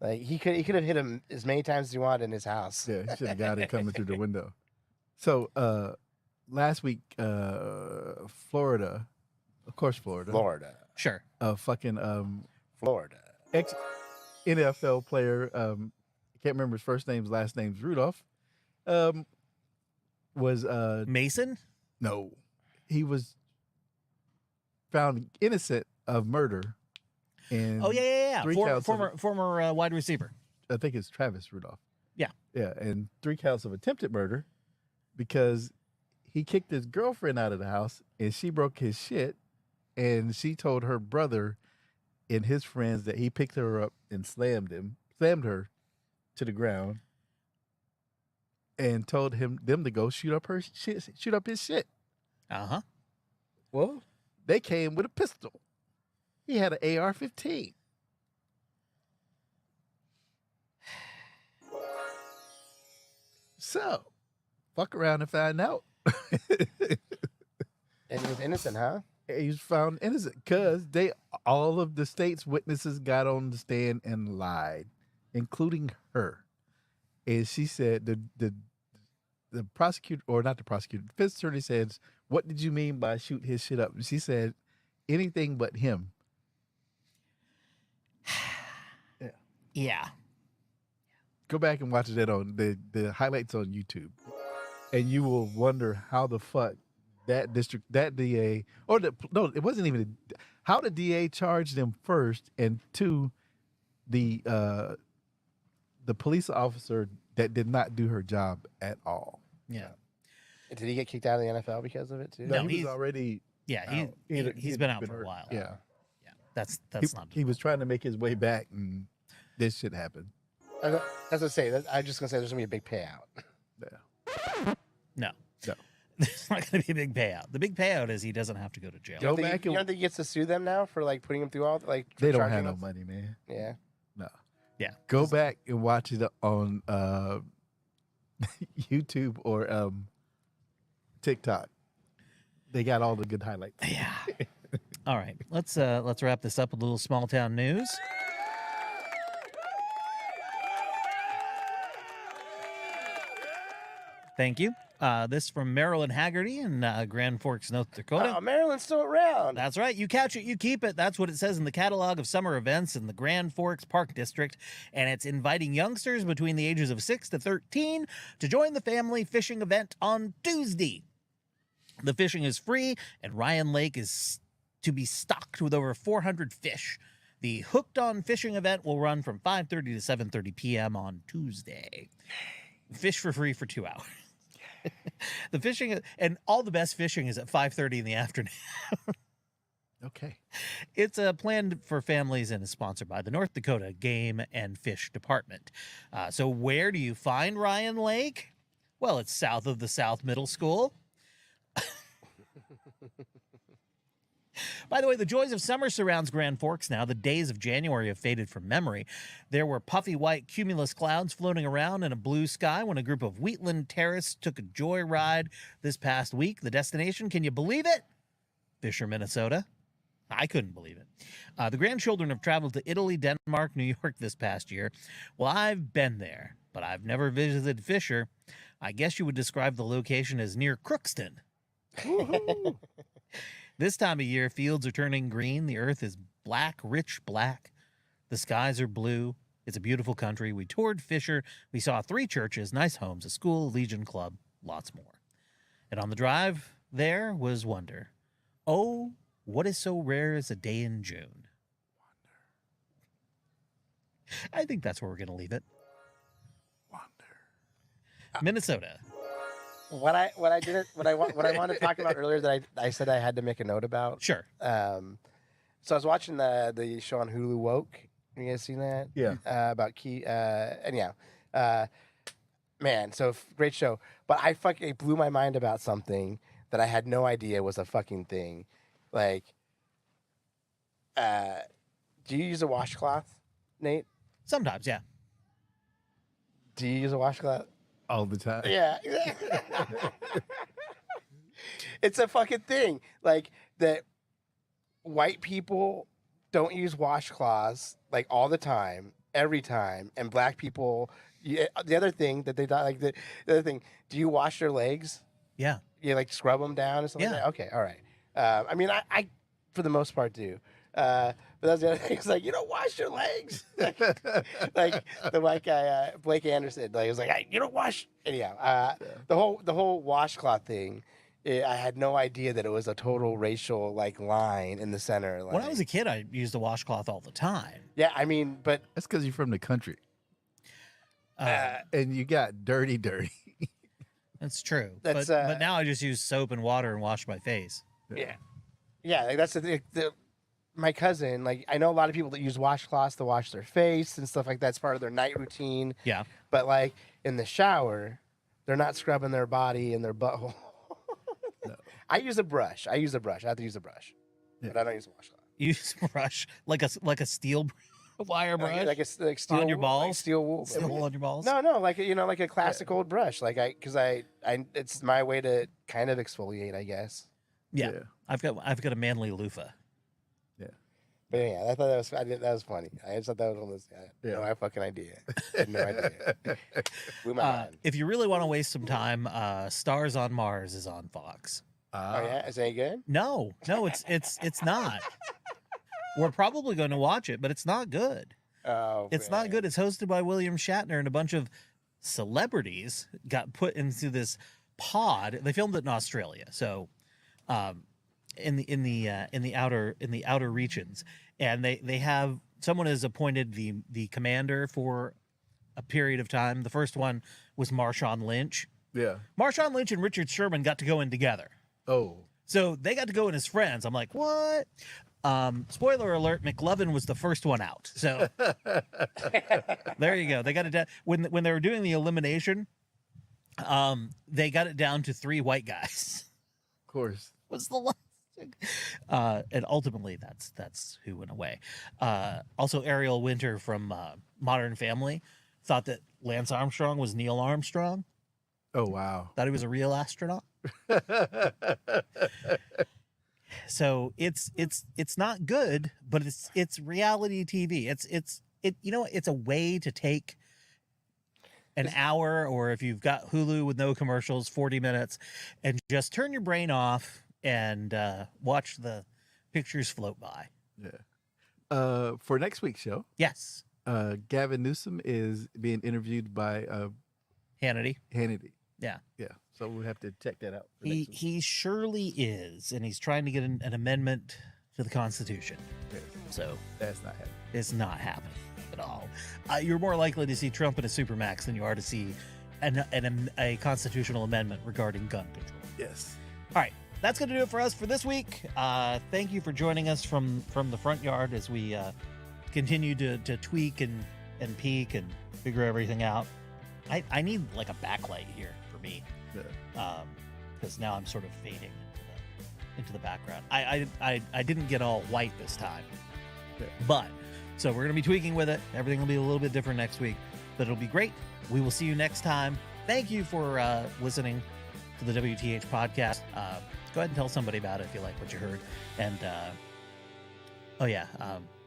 C: Like he could have hit him as many times as he wanted in his house.
B: Yeah, he should have got it coming through the window. So last week, Florida, of course,
C: Florida.
A: Sure.
C: Florida.
B: Ex NFL player, I can't remember his first name's last name's Rudolph. Was
A: Mason?
B: no, he was found innocent of murder. And
A: Oh, yeah.
B: three counts of-
A: Former wide receiver.
B: I think it's Travis Rudolph.
A: Yeah.
B: Yeah, and 3 counts of attempted murder because he kicked his girlfriend out of the house and she broke his shit, and she told her brother and his friends that he picked her up and slammed her to the ground, and told them to go shoot up his shit.
A: Uh-huh.
B: Well, they came with a pistol. He had an AR-15. So, fuck around and find out.
C: And he was innocent, huh?
B: He was found innocent because all of the state's witnesses got on the stand and lied, including her. And she said the prosecutor, or not the prosecutor, the defense attorney says, "What did you mean by shoot his shit up?" And she said, "Anything but him."
A: Yeah.
B: Go back and watch that on the highlights on YouTube, and you will wonder how the fuck that DA, it wasn't even how the DA charged them first, and two, the police officer that did not do her job at all.
A: Yeah.
C: Did he get kicked out of the NFL because of it too?
A: No,
B: he
A: he's
B: was already.
A: Yeah, he's been out for a while.
B: Yeah,
A: That's not.
B: he was trying to make his way back, and this shit happened.
C: That's what I say. I'm just gonna say there's gonna be a big payout.
B: Yeah.
A: No.
B: No.
A: There's not going to be a big payout. The big payout is he doesn't have to go to jail.
C: You don't,
B: Go
C: think,
B: back
C: you
B: and-
C: don't think he gets to sue them now for like putting him through all like? for
B: They don't
C: charging
B: have no
C: them?
B: money, man.
C: Yeah.
B: No.
A: Yeah.
B: Go back and watch it on YouTube or TikTok. They got all the good highlights.
A: Yeah. All right. Let's wrap this up with a little small town news. Thank you. This from Marilyn Haggerty in Grand Forks, North Dakota.
C: Oh, Maryland's still around.
A: That's right. You catch it, you keep it. That's what it says in the catalog of summer events in the Grand Forks Park District. And it's inviting youngsters between the ages of 6 to 13 to join the family fishing event on Tuesday. The fishing is free, and Ryan Lake is to be stocked with over 400 fish. The Hooked on Fishing event will run from 5:30 to 7:30 p.m. on Tuesday. Fish for free for 2 hours. The fishing and all the best fishing is at 5:30 in the afternoon.
B: Okay.
A: It's planned for families and is sponsored by the North Dakota Game and Fish Department. So where do you find Ryan Lake? Well, it's south of the South Middle School. By the way, the joys of summer surrounds Grand Forks now. The days of January have faded from memory. There were puffy white cumulus clouds floating around in a blue sky when a group of Wheatland terrorists took a joyride this past week. The destination, can you believe it? Fisher, Minnesota. I couldn't believe it. The grandchildren have traveled to Italy, Denmark, New York this past year. Well, I've been there, but I've never visited Fisher. I guess you would describe the location as near Crookston. This time of year, fields are turning green. The earth is black, rich black. The skies are blue. It's a beautiful country. We toured Fisher. We saw 3 churches, nice homes, a school, a Legion Club, lots more. And on the drive there was wonder. Oh, what is so rare as a day in June? Wonder. I think that's where we're going to leave it. Wonder. Minnesota.
C: What I wanted to talk about earlier that I said I had to make a note about.
A: Sure.
C: So I was watching the show on Hulu Woke. You guys seen that?
B: Yeah.
C: About Key. Anyhow, man, so great show. But it blew my mind about something that I had no idea was a fucking thing. Like, do you use a washcloth, Nate?
A: Sometimes, yeah.
C: Do you use a washcloth?
B: All the time.
C: Yeah. It's a fucking thing. Like, that white people don't use washcloths, like, all the time, every time. And black people, the other thing that they thought, like, the other thing, do you wash your legs?
A: Yeah.
C: You, like, scrub them down or something
A: Yeah.
C: like that? Okay, all right. I mean, I, for the most part, do. But that's the other thing. It's like, you don't wash your legs. Like the white guy, Blake Anderson, like, he was like, hey, you don't wash. Anyhow, the whole washcloth thing, I had no idea that it was a total racial, like, line in the center. Like,
A: When I was a kid, I used a washcloth all the time.
C: yeah, I mean, but
B: That's because you're from the country
A: Uh,
B: and you got dirty.
A: That's true.
C: That's,
A: but now I just use soap and water and wash my face.
C: yeah, like, that's my cousin, like, I know a lot of people that use washcloths to wash their face and stuff like that. It's part of their night routine.
A: Yeah.
C: But, like, in the shower, they're not scrubbing their body and their butthole.
B: No.
C: I use a brush. I have to use a brush.
B: Yeah.
C: But I don't use a washcloth.
A: You use a brush like a steel wire brush
C: Like steel
A: on your
C: wool,
A: balls.
C: like steel wool.
A: Steel wool on your balls.
C: No, like like a classic old brush. Like because it's my way to kind of exfoliate, I guess.
A: Yeah. I've got a manly loofah.
C: But yeah, I thought that was funny. I just thought that was one of those. No fucking idea. I had no idea. Blew my mind.
A: If you really want to waste some time, Stars on Mars is on Fox.
C: Oh yeah, is that good?
A: No, it's not. We're probably going to watch it, but it's not good.
C: Oh,
A: It's not good. It's hosted by William Shatner, and a bunch of celebrities got put into this pod. They filmed it in Australia, so in the outer regions, and they have someone is appointed the commander for a period of time. The first one was Marshawn Lynch.
B: Yeah.
A: Marshawn Lynch and Richard Sherman got to go in together.
B: Oh.
A: So they got to go in as friends. I'm like, what? Spoiler alert, McLovin was the first one out. So there you go. They got it down. When they were doing the elimination, they got it down to 3 white guys.
B: Of course.
A: Was the last. And ultimately, that's who went away. Also, Ariel Winter from Modern Family thought that Lance Armstrong was Neil Armstrong.
B: Oh, wow.
A: Thought he was a real astronaut. So it's not good, but it's reality TV. It's a way to take an hour, or if you've got Hulu with no commercials, 40 minutes, and just turn your brain off and watch the pictures float by.
B: Yeah. For next week's show,
A: Yes,
B: Gavin Newsom is being interviewed by
A: Hannity.
B: Hannity.
A: Yeah.
B: Yeah. So we'll have to check that out. For next week.
A: He surely is, and he's trying to get an amendment to the Constitution.
B: Yes.
A: So
B: That's not happening.
A: it's not happening at all. You're more likely to see Trump in a supermax than you are to see a constitutional amendment regarding gun control.
B: Yes.
A: All right, that's going to do it for us for this week. Thank you for joining us from the front yard as we continue to tweak and peek and figure everything out. I need like a backlight here for me, because now I'm sort of fading into the background. I didn't get all white this time, but so we're gonna be tweaking with it. Everything will be a little bit different next week, but it'll be great. We will see you next time. Thank you for listening to the WTH podcast. Go ahead and tell somebody about it if you like what you heard. And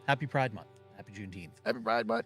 A: happy Pride Month. Happy Juneteenth.
B: Happy Pride Month.